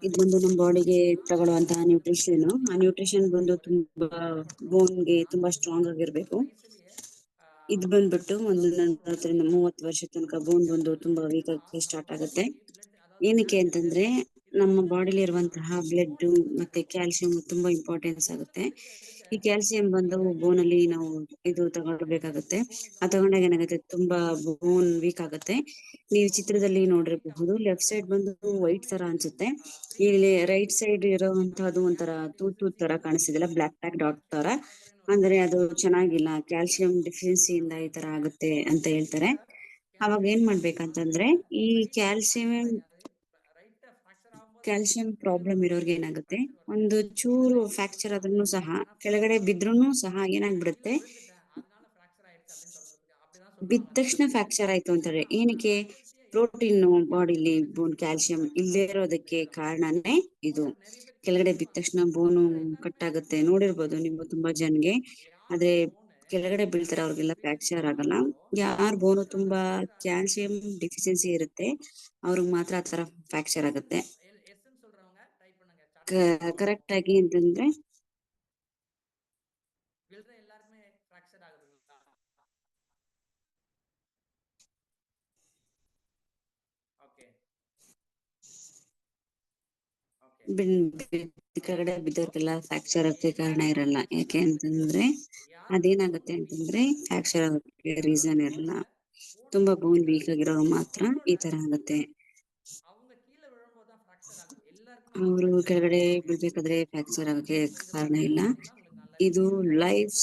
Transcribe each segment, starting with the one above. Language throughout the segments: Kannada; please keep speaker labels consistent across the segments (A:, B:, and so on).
A: ಇದು ಬಂದು ನಮ್ಮ ಬಾಡಿಗೆ ತಗೊಳ್ಳುವಂತಹ ನ್ಯೂಟ್ರಿಷನ್. ಆ ನ್ಯೂಟ್ರಿಷನ್ ಬಂದು ತುಂಬಾ ಬೋನ್ಗೆ ತುಂಬಾ ಸ್ಟ್ರಾಂಗ್ ಆಗಿರ್ಬೇಕು. ಇದು ಬಂದ್ಬಿಟ್ಟು ಒಂದು 40 ರಿಂದ 30 ವರ್ಷ ತನಕ ಬೋನ್ ಬಂದು ತುಂಬಾ ವೀಕ್ ಆಗಿ ಸ್ಟಾರ್ಟ್ ಆಗುತ್ತೆ. ಏನಕ್ಕೆ ಅಂತಂದ್ರೆ ನಮ್ಮ ಬಾಡಿಲಿ ಇರುವಂತಹ ಬ್ಲಡ್ ಮತ್ತೆ ಕ್ಯಾಲ್ಸಿಯಂ ತುಂಬಾ ಇಂಪಾರ್ಟೆನ್ಸ್ ಆಗುತ್ತೆ. ಈ ಕ್ಯಾಲ್ಸಿಯಂ ಬಂದು ಬೋನ್ ಅಲ್ಲಿ ನಾವು ಇದು ತಗೊಳ್ಬೇಕಾಗುತ್ತೆ. ಆ ತಗೊಂಡಾಗ ಏನಾಗುತ್ತೆ, ತುಂಬಾ ಬೋನ್ ವೀಕ್ ಆಗುತ್ತೆ. ನೀವು ಚಿತ್ರದಲ್ಲಿ ನೋಡಿರಬಹುದು, ಲೆಫ್ಟ್ ಸೈಡ್ ಬಂದು ವೈಟ್ ತರ ಅನ್ಸುತ್ತೆ, ಇಲ್ಲಿ ರೈಟ್ ಸೈಡ್ ಇರುವಂತಹದ್ದು ಒಂಥರ ತೂತ್ ತರ ಕಾಣಿಸ್ತಿದೆಲ್ಲ, ಬ್ಲಾಕ್ ಬ್ಲಾಕ್ ಡಾಟ್ ತರ. ಅಂದ್ರೆ ಅದು ಚೆನ್ನಾಗಿಲ್ಲ, ಕ್ಯಾಲ್ಸಿಯಂ ಡೆಫಿಷಿಯನ್ಸಿಯಿಂದ ಈ ತರ ಆಗುತ್ತೆ ಅಂತ ಹೇಳ್ತಾರೆ. ಅವಾಗ ಏನ್ ಮಾಡ್ಬೇಕಂತಂದ್ರೆ, ಈ ಕ್ಯಾಲ್ಸಿಯಂ ಪ್ರಾಬ್ಲಮ್ ಇರೋರ್ಗೆ ಏನಾಗುತ್ತೆ, ಒಂದು ಚೂರು ಫ್ರಾಕ್ಚರ್ ಆದ್ರೂ ಸಹ ಕೆಳಗಡೆ ಬಿದ್ರೂ ಸಹ ಏನಾಗ್ಬಿಡುತ್ತೆ, ಬಿದ್ದ ತಕ್ಷಣ ಫ್ರಾಕ್ಚರ್ ಆಯ್ತು ಅಂತಾರೆ. ಏನಕ್ಕೆ? ಪ್ರೋಟೀನ್ ಬಾಡಿಲಿ ಬೋನ್ ಕ್ಯಾಲ್ಸಿಯಂ ಇಲ್ಲದೆ ಇರೋದಕ್ಕೆ ಕಾರಣನೇ ಇದು. ಕೆಳಗಡೆ ಬಿದ್ದ ತಕ್ಷಣ ಬೋನು ಕಟ್ ಆಗುತ್ತೆ, ನೋಡಿರ್ಬೋದು ನೀವು ತುಂಬಾ ಜನ್ಗೆ. ಆದ್ರೆ ಕೆಳಗಡೆ ಬೀಳ್ತಾರೆ, ಅವ್ರಿಗೆಲ್ಲ ಫ್ರಾಕ್ಚರ್ ಆಗಲ್ಲ. ಯಾರ್ ಬೋನು ತುಂಬಾ ಕ್ಯಾಲ್ಸಿಯಂ ಡೆಫಿಷಿಯನ್ಸಿ ಇರುತ್ತೆ ಅವ್ರಿಗೆ ಮಾತ್ರ ಆತರ ಫ್ರಾಕ್ಚರ್ ಆಗುತ್ತೆ. ಕರೆಕ್ಟ್ ಆಗಿ ಅಂತಂದ್ರೆ ಕೆಳಗಡೆ ಬಿದ್ದೋರ್ಗೆಲ್ಲ ಫ್ರಾಕ್ಚರ್ ಆಗಕ್ಕೆ ಕಾರಣ ಇರಲ್ಲ. ಯಾಕೆ ಅಂತಂದ್ರೆ ಅದೇನಾಗುತ್ತೆ ಅಂತಂದ್ರೆ ಫ್ರಾಕ್ಚರ್ ಆಗೋಕ್ಕೆ ರೀಸನ್ ಇರಲ್ಲ. ತುಂಬಾ ಬೋನ್ ವೀಕ್ ಆಗಿರೋರು ಮಾತ್ರ ಈ ತರ ಆಗುತ್ತೆ. ಅವರು ಕೆಳಗಡೆ ಬೀಳ್ಬೇಕಾದ್ರೆ ಫ್ರಾಕ್ಚರ್ ಆಗೋಕ್ಕೆ ಕಾರಣ ಇಲ್ಲ. ಇದು ಲೈಫ್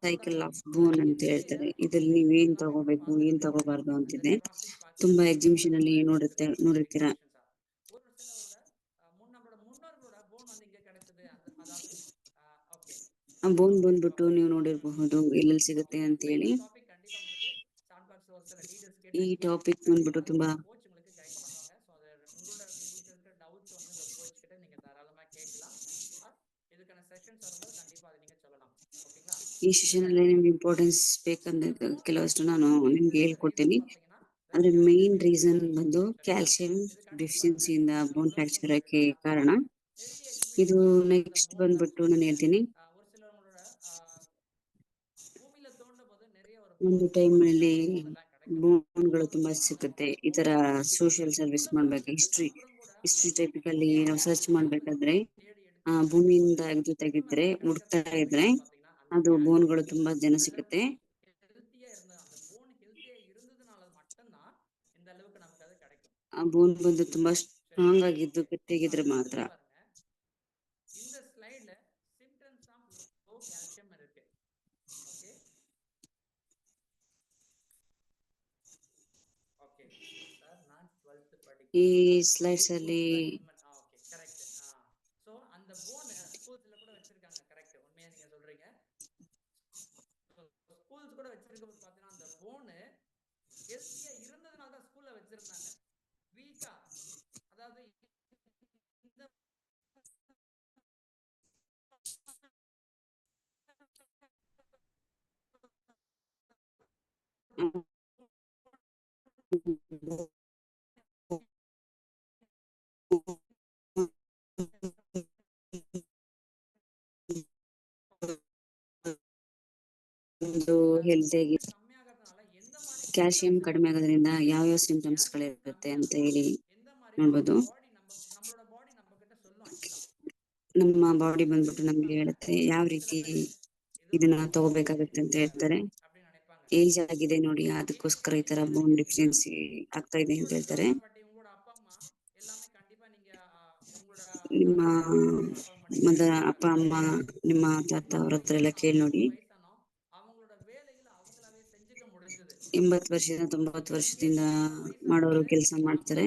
A: ಸೈಕಲ್ ಆಫ್ ಬೋನ್ ಅಂತ ಹೇಳ್ತಾರೆ. ಇದ್ರಲ್ಲಿ ನೀವ್ ಏನ್ ತಗೋಬೇಕು, ಏನ್ ತಗೋಬಾರ್ದು ಅಂತಿದೆ. ತುಂಬಾ ಎಕ್ಸಿಬಿಷನ್ ಅಲ್ಲಿ ನೋಡಿರ್ತೀರಾ. ಆ ಬೋನ್ ಬಂದ್ಬಿಟ್ಟು ನೀವು ನೋಡಿರಬಹುದು ಎಲ್ಲೆಲ್ಲಿ ಸಿಗುತ್ತೆ ಅಂತ ಹೇಳಿ. ಈ ಟಾಪಿಕ್ ಬಂದ್ಬಿಟ್ಟು ತುಂಬಾ ಈ ಸೆಷನ್ ಅಲ್ಲಿ ನಿಮ್ಗೆ ಇಂಪಾರ್ಟೆನ್ಸ್ ಬೇಕಂದ್ರೆ ಕೆಲವಷ್ಟು ನಾನು ನಿಮ್ಗೆ ಹೇಳ್ಕೊಡ್ತೀನಿ. ಅದ್ರ ಮೇನ್ ರೀಸನ್ ಬಂದು ಕ್ಯಾಲ್ಸಿಯಂ ಡೆಫಿಷಿಯನ್ಸಿಯಿಂದ ಬೋನ್ ಫ್ರಾಕ್ಚರ್ ಆಗಕ್ಕೆ ಕಾರಣ. ಇದು ನೆಕ್ಸ್ಟ್ ಬಂದ್ಬಿಟ್ಟು ನಾನು ಹೇಳ್ತೀನಿ. ಒಂದು ಟೈಮ್ ಅಲ್ಲಿ ಬೋನ್ಗಳು ತುಂಬಾ ಸಿಗುತ್ತೆ. ಈ ತರ ಸೋಷಿಯಲ್ ಸರ್ವಿಸ್ ಮಾಡ್ಬೇಕು, ಹಿಸ್ಟ್ರಿ ಟೈಪಿಕಲ್ಲಿ ನಾವು ಸರ್ಚ್ ಮಾಡ್ಬೇಕಾದ್ರೆ ಭೂಮಿಯಿಂದ ತೆಗಿದ್ರೆ ಹುಡ್ತಾ ಇದ್ರೆ ಅದು ಬೋನ್ಗಳು ತುಂಬಾ ಜನ ಸಿಗುತ್ತೆ. ಆ ಬೋನ್ ಬಂದು ತುಂಬಾ ಸ್ಟ್ರಾಂಗ್ ಆಗಿದ್ದು ಗಟ್ಟಿಯಾಗಿದ್ರೆ ಮಾತ್ರ. ಈ ಸ್ಲೈಡ್ಸ್ ಅಲ್ಲಿ ಒಂದು ಹೆಲ್ತ್ ಆಗಿ ಕ್ಯಾಲ್ಸಿಯಂ ಕಡಿಮೆ ಆಗೋದ್ರಿಂದ ಯಾವ್ಯಾವ ಸಿಂಟಮ್ಸ್ ಗಳಿರುತ್ತೆ ಅಂತ ಹೇಳಿ ನೋಡ್ಬೋದು. ನಮ್ಮ ಬಾಡಿ ಬಂದ್ಬಿಟ್ಟು ನಮ್ಗೆ ಹೇಳುತ್ತೆ ಯಾವ ರೀತಿ ಇದನ್ನ ತಗೋಬೇಕಾಗುತ್ತೆ ಅಂತ ಹೇಳ್ತಾರೆ. ಏಜ್ ಆಗಿದೆ ನೋಡಿ, ಅದಕ್ಕೋಸ್ಕರ ಈ ತರ ಬೋನ್ ಡೆಫಿಷಿಯನ್ಸಿ ಆಗ್ತಾ ಇದೆ ಅಂತ ಹೇಳ್ತಾರೆ. ನಿಮ್ಮ ಅಪ್ಪ ಅಮ್ಮ, ನಿಮ್ಮ ತಾತ ಅವ್ರ ಹತ್ರ ಎಲ್ಲ ಕೇಳಿ ನೋಡಿ. 80 ವರ್ಷದಿಂದ 90 ವರ್ಷದಿಂದ ಮಾಡೋರು ಕೆಲಸ ಮಾಡ್ತಾರೆ.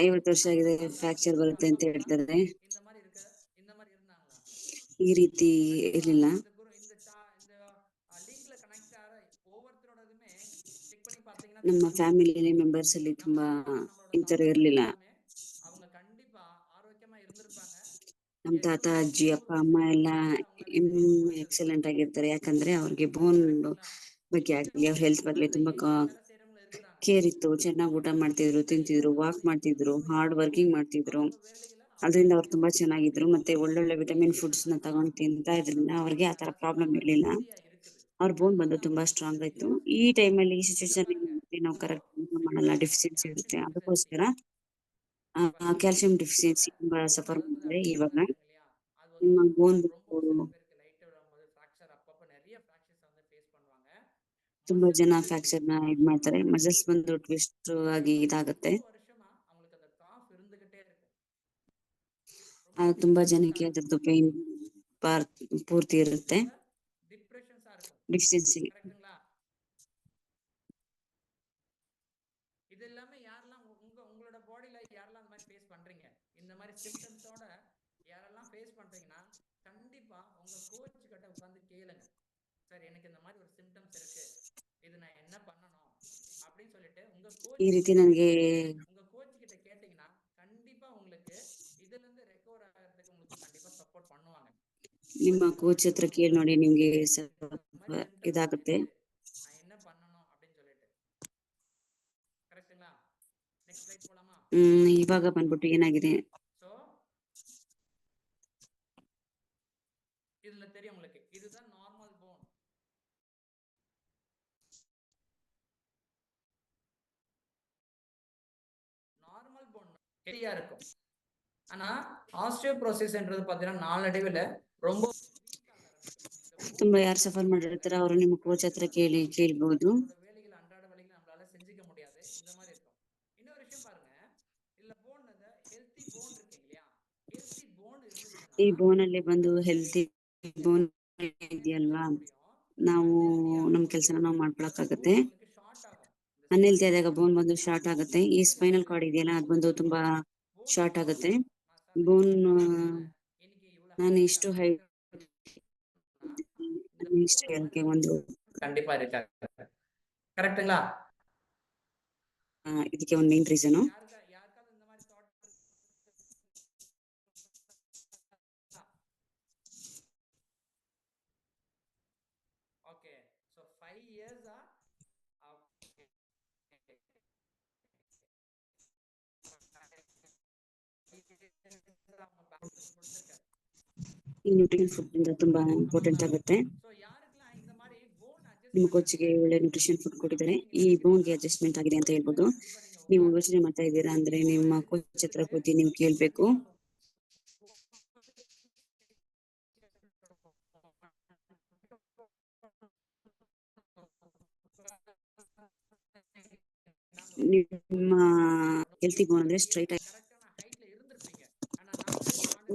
A: 50 ವರ್ಷ ಆಗಿದೆ ಫ್ರಾಕ್ಚರ್ ಬರುತ್ತೆ ಅಂತ ಹೇಳ್ತಾರೆ. ಈ ರೀತಿ ಇರ್ಲಿಲ್ಲ. ನಮ್ಮ ಫ್ಯಾಮಿಲಿ ಮೆಂಬರ್ಸ್ ಅಲ್ಲಿ ತುಂಬಾ ಈ ತರ ಇರ್ಲಿಲ್ಲ. ನಮ್ ತಾತ ಅಜ್ಜಿ ಅಪ್ಪ ಅಮ್ಮ ಎಲ್ಲ ಎಕ್ಸಲೆಂಟ್ ಆಗಿರ್ತಾರೆ. ಯಾಕಂದ್ರೆ ಅವ್ರಿಗೆ ಬೋನ್ ಬಗ್ಗೆ ಆಗ್ಲಿ ಅವ್ರ ಹೆಲ್ತ್ ಬಗ್ಗೆ ತುಂಬಾ ಕೇರ್ ಇತ್ತು. ಚೆನ್ನಾಗಿ ಊಟ ಮಾಡ್ತಿದ್ರು, ತಿಂತಿದ್ರು, ವಾಕ್ ಮಾಡ್ತಿದ್ರು, ಹಾರ್ಡ್ ವರ್ಕಿಂಗ್ ಮಾಡ್ತಿದ್ರು. ಅದರಿಂದ ಅವ್ರು ತುಂಬಾ ಚೆನ್ನಾಗಿದ್ರು. ಮತ್ತೆ ಒಳ್ಳೊಳ್ಳೆ ವಿಟಮಿನ್ ಫುಡ್ಸ್ ನ ತಗೊಂಡು ತಿಂತಾ ಇದ್ರಿಂದ ಅವ್ರಿಗೆ ಆತರ ಪ್ರಾಬ್ಲಮ್ ಇರ್ಲಿಲ್ಲ. ಅವ್ರ ಬೋನ್ ಬಂದು ತುಂಬಾ ಸ್ಟ್ರಾಂಗ್ ಆಯ್ತು. ಈ ಟೈಮಲ್ಲಿ ಈ ಸಿಚುವೇಶನ್ ನಾವು ಕರೆಕ್ಟ್ ಮಾಡಲ್ಲ, ಡೆಫಿಷಿಯನ್ಸಿ ಇರುತ್ತೆ. ಅದಕ್ಕೋಸ್ಕರ ಕ್ಯಾಲ್ಸಿಯಂ ಡೆಫಿಷಿಯನ್ಸಿ ತುಂಬಾ ಸಫರ್ ಮಾಡಿದ್ರೆ ಇವಾಗ ನಿಮ್ಮ ಬೋನ್ ತುಂಬಾ ಜನ ಫ್ರಾಕ್ಚರ್ ನ ಇದ್ ಮಾಡ್ತಾರೆ. ಮಸಲ್ಸ್ ಬಂದು ಟ್ವಿಸ್ಟ್ ಆಗಿ ಇದಾಗುತ್ತೆ. ತುಂಬಾ ಜನಕ್ಕೆ ಅದ್ರದ್ದು ಪೈನ್ ಪೂರ್ತಿ ಇರುತ್ತೆ ಡಿಸ್ಟೆನ್ಸಿ.
B: இது எல்லாமே யாரெல்லாம் உங்களோட பாடியில யாரெல்லாம் அந்த மாதிரி ஃபேஸ் பண்றீங்க, இந்த மாதிரி சிம்டம்ஸோட யாரெல்லாம் ஃபேஸ் பண்றீங்கன்னா கண்டிப்பா உங்க கோச் கிட்ட உட்கார்ந்து கேளுங்க. சார் எனக்கு இந்த மாதிரி ஒரு சிம்டம்ஸ் இருக்கு, இது நான் என்ன பண்ணணும் அப்படின்னு சொல்லிட்டு உங்க கோச் கிட்ட கேட்டீங்கன்னா கண்டிப்பா உங்களுக்கு இதுல இருந்து ரெக்கவர் ஆகிறதுக்கு உங்களுக்கு கண்டிப்பா சப்போர்ட் பண்ணுவாங்க.
A: ನಿಮ್ಮ ಕೋಚ್ ಹತ್ರ ಕೇಳಿ ನೋಡಿ, ನಿಮ್ಗೆ ಇದಾಗುತ್ತೆ.
B: நான் என்ன பண்ணணும் அப்படின்னு சொல்லிட்டு. கரெக்ட்டுங்களா? ನೆಕ್ಸ್ಟ್ ಸ್ಲೈಡ್ போலாமா?
A: ಇವಾಗ ಬಂದ್ಬಿಟ್ಟು ಏನಾಗಿದೆ,
B: சோ இதுல தெரியும் உங்களுக்கு, இதுதான் நார்மல் போன். நார்மல் போன் ஹெல்தியா இருக்கும். ஆனா ஆஸ்டியோபோரோசிஸ்ன்றது பாத்தீங்கன்னா நாளடைவில் ரொம்ப
A: ತುಂಬಾ ಯಾರು ಸಫರ್ ಮಾಡಿರ್ತಾರೆ ಅವರು ನಿಮ್ಮ ಕೋಚ್ ಹತ್ರ ಕೇಳ್ಬಹುದು.
B: வேலைகள் அன்றாட வேலைகள் நம்மளால செஞ்சுக்க முடியாது, இந்த மாதிரி இருக்கும். இன்னொரு விஷயம் பாருங்க, இல்ல போன் ஹெல்தி போன் இருக்கு இல்லையா, ஹெல்தி போன் இருந்துச்சுன்னா
A: ಈ ಬೋನ್ ಅಲ್ಲಿ ಬಂದು ಹೆಲ್ತಿ ಬೋನ್ ಇದೆಯಲ್ವಾ, ನಾವು ನಮ್ ಕೆಲ್ಸನ ನಾವು ಮಾಡ್ಕೊಳಕ್ಕಾಗತ್ತೆ. ಅನ್ಹೆಲ್ತಿ ಆದಾಗ ಬೋನ್ ಬಂದು ಶಾರ್ಟ್ ಆಗುತ್ತೆ. ಈ ಸ್ಪೈನಲ್ ಕಾರ್ಡ್ ಇದೆಯಲ್ಲ, ಅದು ಬಂದು ತುಂಬಾ ಶಾರ್ಟ್ ಆಗುತ್ತೆ. ಬೋನ್ ನಾನು ಇಷ್ಟು ಹೈಟ್ ಇಷ್ಟು ಹೇಳಕ್ಕೆ ಒಂದು
B: கண்டிப்பா இருக்காது. கரெக்ட்டுங்களா?
A: ಇದಕ್ಕೆ ಒಂದು main reason.
B: Okay, so 5 years
A: ಈ ನ್ಯೂಟ್ರಿಷನ್ ಫುಡ್ ಇಂದ ತುಂಬಾ ಇಂಪಾರ್ಟೆಂಟ್ ಆಗುತ್ತೆ. ನಿಮ್ಮ ಕೋಚ್ಗೆ ಒಳ್ಳೆ ನ್ಯೂಟ್ರಿಷನ್ ಫುಡ್ ಕೊಟ್ಟಿದ್ದಾರೆ, ಈ ಬೋನ್ಗೆ ಅಡ್ಜಸ್ಟ್ಮೆಂಟ್ ಆಗಿದೆ ಅಂತ ಹೇಳ್ಬೋದು. ನೀವು ಯೋಚನೆ ಮಾಡ್ತಾ ಇದ್ದೀರಾ ಅಂದ್ರೆ ನಿಮ್ಮ ಕೋಚ್ ಹತ್ರ ಕೂತಿ ನೀವು ಕೇಳ್ಬೇಕು. ನಿಮ್ಮ ಹೆಲ್ತಿ ಬೋನ್ ಅಂದ್ರೆ ಸ್ಟ್ರೈಟ್ ಆಗಿ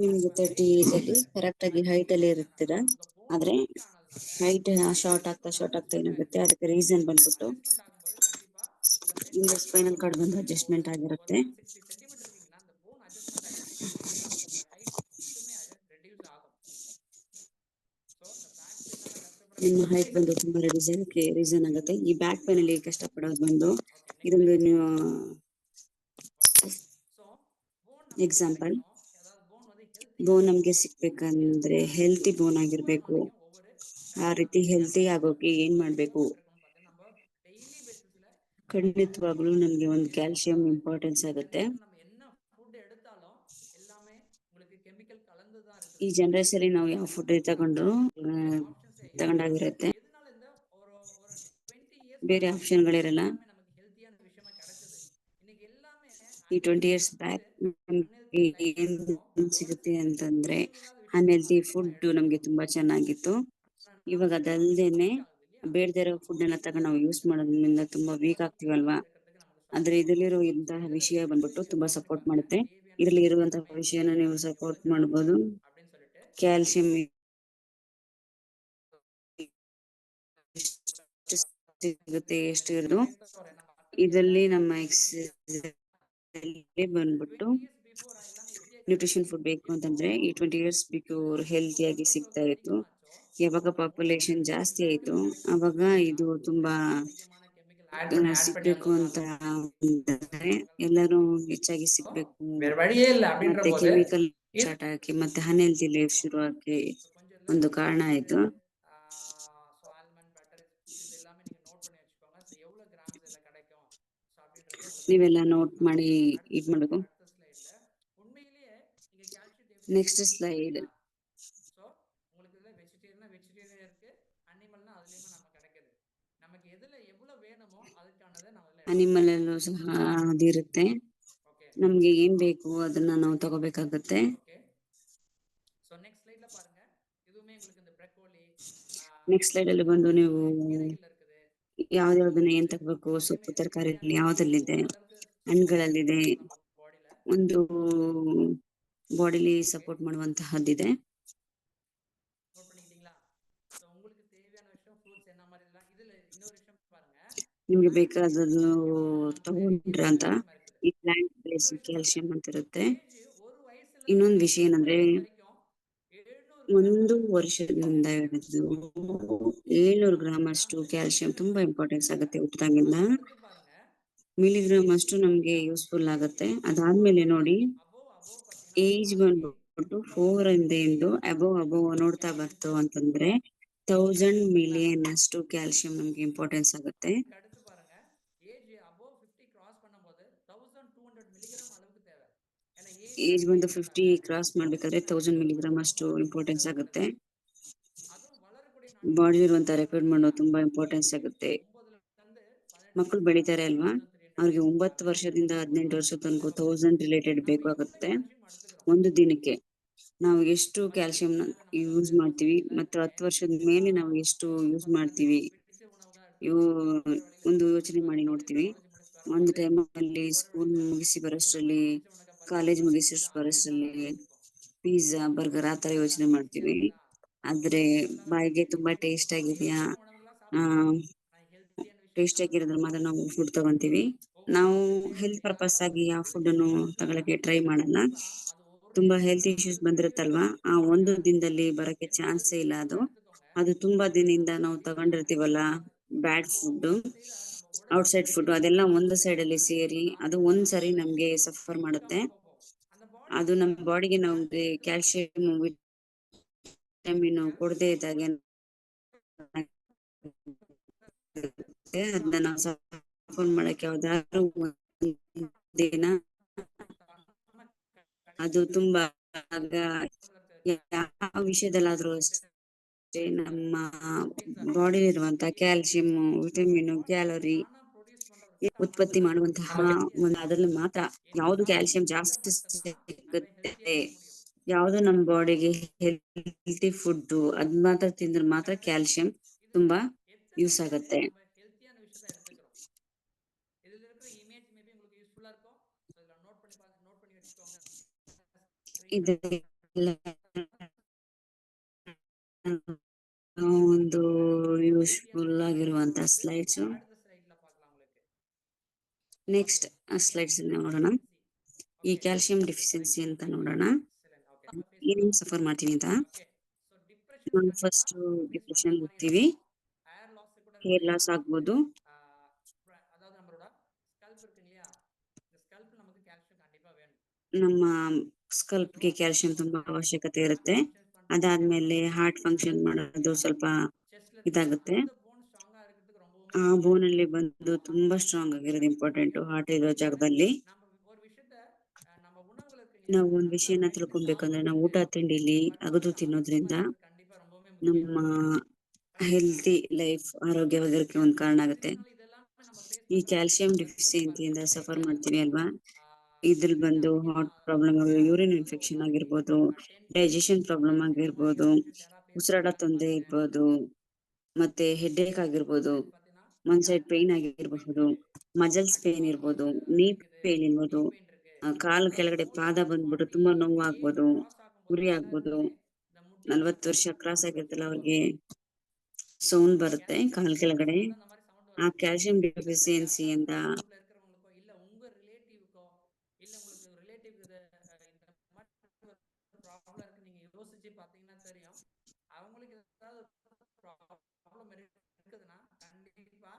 A: ನಿಮ್ಗೆ 30 ಏಜ್ ಅಲ್ಲಿ ಕರೆಕ್ಟ್ ಆಗಿ ಹೈಟ್ ಅಲ್ಲಿ ಇರ್ತೀರಾ. ಆದ್ರೆ ಹೈಟ್ ಶಾರ್ಟ್ ಆಗ್ತಾ ಏನಾಗುತ್ತೆ, ಅದಕ್ಕೆ ರೀಸನ್ ಬಂದ್ಬಿಟ್ಟು ನಿಮ್ಗೆ ಸ್ಪೈನಲ್ ಕಾರ್ಡ್ ಬಂದು ಅಡ್ಜಸ್ಟ್ಮೆಂಟ್ ಆಗಿರುತ್ತೆ. ನಿಮ್ಮ ಹೈಟ್ ಬಂದು ತುಂಬಾ ರೀಸನ್ ಆಗುತ್ತೆ. ಈ ಬ್ಯಾಕ್ ಪೇನ್ ಅಲ್ಲಿ ಕಷ್ಟಪಡೋದು ಬಂದು ಇದೊಂದು ಎಕ್ಸಾಂಪಲ್. ಬೋನ್ ನಮ್ಗೆ ಸಿಕ್ಬೇಕಂದ್ರೆ ಹೆಲ್ತಿ ಬೋನ್ ಆಗಿರ್ಬೇಕು. ಆ ರೀತಿ ಹೆಲ್ತಿ ಆಗೋಕೆ ಏನ್ ಮಾಡ್ಬೇಕು, ಖಂಡಿತವಾಗ್ಲೂ ನಮ್ಗೆ ಒಂದು ಕ್ಯಾಲ್ಸಿಯಂ ಇಂಪಾರ್ಟೆನ್ಸ್ ಆಗುತ್ತೆ. ಈ ಜನರೇಷನ್ ಅಲ್ಲಿ ನಾವು ಯಾವ ಫುಡ್ ತಗೊಂಡಾಗಿರುತ್ತೆ, ಬೇರೆ ಆಪ್ಷನ್ಗಳಿರಲ್ಲ. ಈ 20 years ಬ್ಯಾಕ್ ನಮ್ಗೆ ಏನ್ ಸಿಗುತ್ತೆ ಅಂತಂದ್ರೆ ಅನ್ಹೆಲ್ತಿ ಫುಡ್ ನಮ್ಗೆ ತುಂಬಾ ಚೆನ್ನಾಗಿತ್ತು. ಇವಾಗ ಅದಲ್ದೇನೆ ಬೇಡದೇ ಇರೋ ಫುಡ್ ಎಲ್ಲ ತಗೊಂಡು ನಾವು ಯೂಸ್ ಮಾಡೋದ್ರಿಂದ ತುಂಬಾ ವೀಕ್ ಆಗ್ತೀವಲ್ವಾ. ಆದ್ರೆ ಇದರಲ್ಲಿರೋ ಇಂತಹ ವಿಷಯ ಬಂದ್ಬಿಟ್ಟು ತುಂಬಾ ಸಪೋರ್ಟ್ ಮಾಡುತ್ತೆ. ಇದರಲ್ಲಿ ಇರುವಂತಹ ವಿಷಯನ ನೀವು ಸಪೋರ್ಟ್ ಮಾಡಬಹುದು. ಕ್ಯಾಲ್ಸಿಯಂ ಸಿಗುತ್ತೆ ಎಷ್ಟು ಇರೋದು ಇದರಲ್ಲಿ. ನಮ್ಮ ಬಂದ್ಬಿಟ್ಟು ನ್ಯೂಟ್ರಿಷನ್ ಫುಡ್ ಬೇಕು ಅಂತಂದ್ರೆ ಈ 20 years ಬಿಫೋರ್ ಹೆಲ್ತಿಯಾಗಿ ಸಿಗ್ತಾ ಇತ್ತು. ಯಾವಾಗ ಪಾಪ್ಯುಲೇಷನ್ ಜಾಸ್ತಿ ಆಯ್ತು ಅವಾಗ ಇದು ತುಂಬಾ ಸಿಗ್ಬೇಕು ಅಂತ ಎಲ್ಲರೂ ಹೆಚ್ಚಾಗಿ ಸಿಗ್ಬೇಕು, ಮತ್ತೆ ಕೆಮಿಕಲ್ ಸ್ಟಾರ್ಟ್ ಆಗಿ ಮತ್ತೆ ಅನ್ಹೆಲ್ತಿ ಲೈಫ್ ಶುರು ಆಗಿ ಒಂದು ಕಾರಣ ಆಯ್ತು. ನೀವೆಲ್ಲ ನೋಟ್ ಮಾಡಿ ಇದ್ ಮಾಡ್ಬೇಕು.
B: அடுத்த ஸ்லைட்ல உண்மையிலேயே இங்க calcium
A: next
B: deficiency
A: slide.
B: So உங்களுக்கு இதுல வெஜிடேரியன் இருக்கு, அனிமல்னா அதுலயுமே நம்ம கிடைக்குது. நமக்கு எதுல எவ்வளவு வேணுமோ அதுக்கானதை நம்ம அதுல
A: ಅನಿಮಲ್ ಅಲ್ಲೂ ಸಹ ಅದಿರುತ್ತೆ.
B: ஓகே
A: ನಮ್ಗೆ ಏನ್ ಬೇಕು ಅದನ್ನ ನಾವು ತಗೋಬೇಕಾಗತ್ತೆ.
B: ஓகே. ஸோ ನೆಕ್ಸ್ಟ್ ಸ್ಲೈಡ್ல பாருங்க, இதுவுமே உங்களுக்கு இந்த ಬ್ರೊಕೊಲಿ
A: ನೆಕ್ಸ್ಟ್ ಸ್ಲೈಡ್ ಅಲ್ಲಿ ಬಂದು ನೀವು
B: கீரைகள் இருக்குது,
A: ಯಾವ್ದಾವ್ದನ್ನ ಏನ್
B: ಬೀನ್ಸ್
A: ತಗೋಬೇಕು,
B: இது எல்லாமே
A: ಸೊಪ್ಪು
B: இருக்கு. இது
A: ತರಕಾರಿಯಲ್ಲಿ
B: எல்லாமே
A: ಯಾವ್ದ್ರಲ್ಲಿದೆ,
B: ஓரளவுக்கு சப்போர்ட்
A: ಹಣ್ಣುಗಳಲ್ಲಿದೆ,
B: கொடுக்கும் நம்ம பாடியில.
A: ಒಂದು ಬಾಡಿಲಿ ಸಪೋರ್ಟ್ ಮಾಡುವಂತಹದ್ದಿದೆ.
B: நோட் பண்ணிக்கிட்டீங்களா? ஸோ உங்களுக்கு தேவையான விஷயம் ஃப்ரூட்ஸ் என்ன மாதிரி இதெல்லாம். இதுல இன்னொரு விஷயம் பாருங்க,
A: ನಿಮ್ಗೆ
B: பிளான்ட் பேஸ்ட்
A: ಬೇಕಾದದ್ದು
B: கால்சியம்னு நமக்கு நிறைய
A: ತಗೊಂಡ್ರ ಅಂತ
B: கால்சியம் இருக்குது.
A: ಈ ಪ್ಲಾಂಟ್ ಬೇಸ್
B: இன்னொரு விஷயம்
A: ಕ್ಯಾಲ್ಸಿಯಂ
B: பாருங்க,
A: ಅಂತ ಇರುತ್ತೆ.
B: ஏஜ் ஒரு வயசுல இருந்து
A: ಇನ್ನೊಂದು ವಿಷಯ
B: 1
A: ಏನಂದ್ರೆ
B: வயசு வரைக்கும் 700 கிராம்
A: 1
B: அளவுக்கு
A: ವರ್ಷದಿಂದ
B: கால்சியம் தேவை.
A: ಹಿಡಿದು 700 ಗ್ರಾಮ್
B: புரியுதுங்களா?
A: ಅಷ್ಟು ಕ್ಯಾಲ್ಸಿಯಂ ತುಂಬಾ
B: மில்லிகிராம்ல
A: ಇಂಪಾರ್ಟೆನ್ಸ್
B: தேவை.
A: ಆಗುತ್ತೆ ಹುಟ್ಟಿದಾಗಿಂದ.
B: அதுக்கு அடுத்து பாருங்க,
A: ಮಿಲಿಗ್ರಾಮ್
B: ஏஜ்
A: ಅಷ್ಟು ನಮ್ಗೆ
B: இல்லையா,
A: ಯೂಸ್ಫುಲ್ ಆಗುತ್ತೆ.
B: ஏஜ் 4
A: ಅದಾದ್ಮೇಲೆ
B: வந்து
A: ನೋಡಿ
B: ಅಬೋವ್ பார்த்தீங்கன்னா ஒரு
A: ಏಜ್
B: நாளைக்கு
A: ಬಂದ್ಬಿಟ್ಟು 4 ಇಂದ
B: 1000
A: ಇಂದು
B: மில்லிகிராம்
A: ಅಬೋವ್ ನೋಡ್ತಾ
B: கால்சியம்
A: ಬರ್ತು
B: தேவை.
A: ಅಂತಂದ್ರೆ 1000
B: புரியுதுங்களா?
A: ಮಿಲಿಯನ್ ಅಷ್ಟು ಕ್ಯಾಲ್ಸಿಯಂ ನಮ್ಗೆ ಇಂಪಾರ್ಟೆನ್ಸ್ ಆಗುತ್ತೆ.
B: அதுக்கு அடுத்து பாருங்க, ஏஜ் அபோவ் 50 கிராஸ் பண்ணும்போது 1200 மில்லிகிராம் அளவுக்கு தேவை. ஏன்னா ஏஜ்
A: ಏಜ್ ಬಂದು 50
B: அதிகரிக்கிறதால
A: ಕ್ರಾಸ್ ಮಾಡ್ಬೇಕಾದ್ರೆ
B: பாடியில
A: 1000
B: நிறைய
A: ಮಿಲಿಗ್ರಾಮ್ ಅಷ್ಟು
B: ஹார்மோன்ஸ்
A: ಇಂಪಾರ್ಟೆನ್ಸ್ ಆಗುತ್ತೆ.
B: தேவைப்படுது. அதுவும் வளரக்கூடிய
A: ಬಾಡಿ
B: நாட்கள்ல
A: ಇರುವಂತ
B: குழந்தை
A: ರೆಕಾರ್ಡ್
B: பிறக்குது
A: ಮಾಡೋದು
B: இல்லையா,
A: ತುಂಬಾ ಇಂಪಾರ್ಟೆನ್ಸ್
B: ஏஜ்
A: ಆಗುತ್ತೆ.
B: 9ல இருந்து 18
A: ಮಕ್ಕಳು
B: வயசுக்கு
A: ಬೆಳಿತಾರೆ
B: மேல
A: ಅಲ್ವಾ,
B: 1300
A: ಅವ್ರಿಗೆ 9 ವರ್ಷದಿಂದ
B: மில்லிகிராம்
A: 18 ವರ್ಷ ತನಕ
B: தேவைப்படுது.
A: 1000 ರಿಲೇಟೆಡ್
B: நம்ம எவ்வளவு
A: ಬೇಕಾಗುತ್ತೆ.
B: கால்சியம் எடுத்துக்கிறோம்,
A: ಒಂದು ದಿನಕ್ಕೆ ನಾವು ಎಷ್ಟು ಕ್ಯಾಲ್ಸಿಯಂ
B: பட்ஜெட்டுக்கு மேல நம்ம
A: ಯೂಸ್
B: சாப்பிட
A: ಮಾಡ್ತೀವಿ
B: யோசிச்சுட்டு
A: ಮತ್ತು
B: எல்லாருமே
A: 10 ವರ್ಷದ ಮೇಲೆ ನಾವು ಎಷ್ಟು ಯೂಸ್
B: பசங்க
A: ಮಾಡ್ತೀವಿ,
B: பிடிச்ச உணவு தான்
A: ಇವು
B: எடுத்துக்கிறோம். போற வழியில
A: ಒಂದು
B: ஸ்கூல்
A: ಯೋಚನೆ
B: முடிச்சுட்டு
A: ಮಾಡಿ
B: வரும்போது இல்ல
A: ನೋಡ್ತೀವಿ.
B: ಕಾಲೇಜ್ முடிச்சுட்டு
A: ಒಂದು
B: வரும்போது
A: ಟೈಮಲ್ಲಿ
B: போற
A: ಸ್ಕೂಲ್
B: வழியில
A: ಮುಗಿಸಿ
B: இந்த மாதிரி
A: ಬರೋಷ್ಟರಲ್ಲಿ,
B: பிடிச்ச உணவு பர்கர்
A: ಕಾಲೇಜ್ ಮುಗಿಸಿ
B: பீஸா இதெல்லாம்
A: ಬರೋಷ್ಟರಲ್ಲಿ
B: நம்ம யோசிப்போம்.
A: ಪಿಜ್ಜಾ ಬರ್ಗರ್ ಆ ತರ ಯೋಚನೆ
B: இதெல்லாம் டேஸ்டியா
A: ಮಾಡ್ತೀವಿ.
B: இருக்குதா,
A: ಆದ್ರೆ
B: இது எல்லாமே
A: ಬಾಯಿಗೆ
B: ஓகே.
A: ತುಂಬಾ ಟೇಸ್ಟ್ ಆಗಿದೆಯಾ,
B: டேஸ்டியான உணவுகளா
A: ಆ
B: சாப்பிடுங்க, ஆனா ஹெல்த்தியான விஷயத்தை
A: ಟೇಸ್ಟ್
B: நம்ம
A: ಆಗಿರೋದ್ರ
B: சாப்பிடணும்.
A: ಮಾತ್ರ ನಾವು ಫುಡ್ ತಗೊಂತೀವಿ. ನಾವು
B: உங்களுக்கு
A: ಹೆಲ್ತ್ ಪರ್ಪಸ್
B: யாருக்காவது
A: ಆಗಿ ಯಾವ ಫುಡ್
B: ஹெல்த்
A: ಅನ್ನು
B: இஷ்யூஸ் இருந்தா
A: ತಗೊಳಕ್ಕೆ ಟ್ರೈ ಮಾಡಲ್ಲ.
B: கண்டிப்பா அது ஒரே
A: ತುಂಬಾ ಹೆಲ್ತ್
B: நாள்ல
A: ಇಶ್ಯೂಸ್
B: உங்களுக்கு கிடைக்கவே
A: ಬಂದಿರುತ್ತಲ್ವಾ,
B: கிடைக்காது.
A: ಆ ಒಂದು
B: ஏன்னா
A: ದಿನದಲ್ಲಿ ಬರಕ್ಕೆ
B: எந்த
A: ಚಾನ್ಸೇ
B: ஹெல்த்
A: ಇಲ್ಲ.
B: இஷ்யூ
A: ಅದು
B: கூட எடுத்துக்கோங்க,
A: ಅದು ತುಂಬಾ
B: நீங்க
A: ದಿನದಿಂದ
B: அந்த
A: ನಾವು
B: விஷயத்த
A: ತಗೊಂಡಿರ್ತೀವಲ್ಲ, ಬ್ಯಾಡ್
B: நம்ம
A: ಫುಡ್,
B: உடம்புல செய்யற நம்ம உடம்புல
A: ಔಟ್ಸೈಡ್
B: செய்யற
A: ಫುಡ್, ಅದೆಲ್ಲ
B: எந்த
A: ಒಂದು
B: விஷயம்
A: ಸೈಡ್
B: செய்யாம
A: ಅಲ್ಲಿ ಸೇರಿ
B: நம்ம
A: ಅದು
B: நார்மலா
A: ಒಂದ್ ಸರಿ
B: சாப்பிடுறது
A: ನಮ್ಗೆ
B: நம்ம
A: ಸಫರ್ ಮಾಡುತ್ತೆ.
B: எடுக்காம போகும். அந்த பாடி
A: ಅದು
B: என்ன
A: ನಮ್ಮ
B: செய்யாதுன்னா
A: ಬಾಡಿಗೆ ನಮ್ಗೆ
B: கால்சியம் எடுத்துக்காது.
A: ಕ್ಯಾಲ್ಸಿಯಂ ವಿಟಮಿನ್ ಕೊಡದೇ
B: கால்சியம்
A: ಇದ್ದಾಗ ಅದನ್ನ ನಾವು ಸಫರ್ ಮಾಡಕ್ಕೆ ಯಾವ್ದಾದ್ರು ಒಂದ್ ದಿನ ಅದು ತುಂಬಾ ಆಗ ಯಾವ ವಿಷಯದಲ್ಲಾದ್ರೂ ಅಷ್ಟೇ ನಮ್ಮ ಬಾಡಿ ಇರುವಂತ ಕ್ಯಾಲ್ಸಿಯಂ, ವಿಟಮಿನ್, ಕ್ಯಾಲೋರಿ ಉತ್ಪತ್ತಿ ಮಾಡುವಂತಹ ಒಂದು ಅದರಲ್ಲಿ ಮಾತ್ರ ಯಾವುದು ಕ್ಯಾಲ್ಸಿಯಂ ಜಾಸ್ತಿ ಸಿಗುತ್ತೆ, ಯಾವುದು ನಮ್ಮ ಬಾಡಿಗೆ ಹೆಲ್ತಿ ಫುಡ್ ಅದ್ ಮಾತ್ರ ತಿಂದ್ರೆ ಮಾತ್ರ ಕ್ಯಾಲ್ಸಿಯಂ ತುಂಬಾ ಯೂಸ್ ಆಗತ್ತೆ.
B: நம்ம ஹெல்த்தியான விஷயத்தை எடுத்துக்கிறோம். இதுல இருக்கிற இமேஜ் மேபி உங்களுக்கு யூஸ்ஃபுல்லா இருக்கும். சோ இதல நோட் பண்ணி வச்சுக்கோங்க. ஸ்கிரீன்ல
A: ಇದೆಲ್ಲ ಒಂದು
B: ஹெல்த்தியான
A: ಯೂಸ್ಫುಲ್
B: விஷயத்தை
A: ಆಗಿರುವಂತ
B: எடுத்துக்கிறோன்ட்டு
A: ಸ್ಲೈಡ್ಸ್.
B: அடுத்த ஸ்லைட்ல பார்க்கலாம் உங்களுக்கு.
A: Next
B: okay.
A: ಸ್ಲೈಡ್ಸ್
B: கால்சியம்
A: ನೋಡೋಣ.
B: டெஃபிஷியன்சி.
A: ಈ
B: ஓகே.
A: Calcium deficiency
B: right.
A: ಅಂತ ನೋಡೋಣ,
B: எக்ஸலென்ட். ஓகே. நம்ம ஃபேஸ்
A: ಏನೇನ್
B: பண்ணுவோம்.
A: ಸಫರ್ ಮಾಡ್ತೀವಿ ಅಂತ.
B: ஓகே. சோ டிப்ரஷன்ஸ்
A: ನಾವು
B: கண்டிப்பா
A: ಫಸ್ಟ್
B: நம்ம ஃபேஸ் பண்ற
A: ಡಿಪ್ರೆಷನ್
B: மாதிரி
A: ಹೋಗ್ತೀವಿ,
B: இருக்கும். ஹேர் லாஸ் கூட இருக்கும்
A: ಹೇರ್
B: இல்லையா?
A: ಲಾಸ್ ಆಗ್ಬೋದು.
B: அதாவது நம்மளோட ஸ்கல்ப் இருக்கு இல்லையா, இந்த ஸ்கல்ப் நமக்கு கால்சியம் கண்டிப்பா வேணும்.
A: ನಮ್ಮ
B: ஸோ
A: ಸ್ಕಲ್ಪ್ಗೆ ಕ್ಯಾಲ್ಸಿಯಂ ತುಂಬಾ ಅವಶ್ಯಕತೆ
B: ஹார்ட்
A: ಇರುತ್ತೆ.
B: ஃபங்க்ஷன்ஸ் பண்றதுக்கு
A: ಅದಾದ್ಮೇಲೆ
B: தேவைப்படுது.
A: ಹಾರ್ಟ್ ಫಂಕ್ಷನ್
B: நரம்பு இருக்கு
A: ಮಾಡೋದು
B: இல்லையா,
A: ಸ್ವಲ್ಪ
B: செஸ்ட்ல இருக்கு இல்லையா,
A: ಇದಾಗುತ್ತೆ.
B: அந்த போன் ஸ்ட்ராங்கா இருக்கிறதுக்கு ரொம்பவுமே
A: ಆ
B: இம்பார்ட்டன்ட்.
A: ಬೋನ್ ಅಲ್ಲಿ ಬಂದು
B: ஹார்ட்
A: ತುಂಬಾ ಸ್ಟ್ರಾಂಗ್
B: ஃபங்க்ஷன்ஸ்
A: ಆಗಿರೋದು ಇಂಪಾರ್ಟೆಂಟ್, ಹಾರ್ಟ್ ಇರೋ
B: பாருங்க.
A: ಜಾಗದಲ್ಲಿ.
B: நம்ம ஒரு விஷயத்த நம்ம உணவுகள் இருக்கு இல்லையா,
A: ನಾವು ಒಂದ್
B: நல்ல
A: ವಿಷಯನ
B: டைஜஸ்ட்
A: ತಿಳ್ಕೊಬೇಕಂದ್ರೆ ನಾವು
B: ஆகுறதுக்கு
A: ಊಟ ತಿಂಡಿಲಿ ಅಗದು
B: கண்டிப்பா
A: ತಿನ್ನೋದ್ರಿಂದ
B: ஃபைಬர் கண்டிப்பா ரொம்பவுமே முக்கியம்.
A: ನಮ್ಮ
B: கரெக்ட்டுங்களா?
A: ಹೆಲ್ತಿ ಲೈಫ್ ಆರೋಗ್ಯವಾಗಿರಕ್ಕೆ ಒಂದು ಕಾರಣ
B: கால்சியம்
A: ಆಗುತ್ತೆ.
B: டெஃபிஷியன்சினால இதெல்லாமே நம்ம ஃபேஸ்
A: ಈ
B: பண்ற மாதிரி
A: ಕ್ಯಾಲ್ಸಿಯಂ
B: இருக்கும். மெடிக்கல்ல பாருங்க,
A: ಡೆಫಿಷಿಯನ್ಸಿಯಿಂದ ಸಫರ್
B: நிறைய
A: ಮಾಡ್ತೀವಿ ಅಲ್ವಾ, ಇದ್ರಲ್ಲಿ
B: ஸ்கின்
A: ಬಂದು
B: அதிகமா
A: ಹಾರ್ಟ್ ಪ್ರಾಬ್ಲಮ್,
B: இருக்கும் இல்லையா,
A: ಯೂರಿನ್
B: அதாவது ஒரு
A: ಇನ್ಫೆಕ್ಷನ್
B: நாளைக்கு
A: ಆಗಿರ್ಬೋದು,
B: 10 kg
A: ಡೈಜೆಷನ್ ಪ್ರಾಬ್ಲಮ್
B: இந்த மாதிரி
A: ಆಗಿರ್ಬೋದು,
B: இன்ஃபೆಕ್ಷನ್ஸ் யாராவது ஃபேஸ்
A: ಉಸಿರಾಟ
B: பண்றாங்கன்னு
A: ತೊಂದರೆ
B: பாருங்க.
A: ಇರ್ಬೋದು, ಮತ್ತೆ ಹೆಡ್ಏಕ್ ಆಗಿರ್ಬೋದು,
B: அடுத்து பாத்தீங்கன்னா
A: ಒನ್ ಸೈಡ್
B: யாருக்கெல்லாம்
A: ಪೇನ್
B: ನೀ பெயின்
A: ಆಗಿರ್ಬಹುದು,
B: இருக்கு,
A: ಮಜಲ್ಸ್ ಪೇನ್
B: அடிவயிறு
A: ಇರ್ಬೋದು, ನೀ
B: வலிக்குது,
A: ಪೇನ್
B: ನೀ
A: ಇರ್ಬೋದು,
B: பெயின் இருக்கு,
A: ಕಾಲು
B: அதாவது
A: ಕೆಳಗಡೆ
B: ஓல்ಡ್
A: ಪಾದ
B: ஏಜ்
A: ಬಂದ್ಬಿಟ್ಟು
B: ஃபார்ಟಿ
A: ತುಂಬಾ ನೋವು
B: இந்த ஏஜ்
A: ಆಗ್ಬೋದು,
B: கிராஸ் ஆகும்போது
A: ಉರಿ ಆಗ್ಬೋದು.
B: எல்லாருக்குமே இந்த முட்டி
A: 40
B: வலிக்கும்,
A: ವರ್ಷ ಕ್ರಾಸ್
B: கால்
A: ಆಗಿರ್ತಲ್ಲ
B: வலிக்கும்
A: ಅವ್ರಿಗೆ
B: வரும்.
A: ಸೌಂಡ್ ಬರುತ್ತೆ
B: கால்சியம்
A: ಕಾಲ್ ಕೆಳಗಡೆ.
B: டெஃபிஷியன்சினால தான் அந்த மாதிரி சவுண்ட்
A: ಆ
B: வருது.
A: ಕ್ಯಾಲ್ಸಿಯಂ
B: ஒருவேளை யாருக்காவது
A: ಡೆಫಿಷಿಯನ್ಸಿಯಿಂದ
B: உங்க குரூப்ல இருக்கிறவங்களுக்கோ இல்ல உங்க ரிலேட்டிவ்க்கோ இல்ல உங்களுக்கு ரிலேட்டிவ் இந்த மாதிரி ஒரு ப்ராப்ளம் இருக்கு நீங்க யோசிச்சு பாத்தீங்கன்னா தெரியும். அவங்களுக்கு ஏதாவது ப்ராப்ளம் இருக்குதுன்னா கண்டிப்பா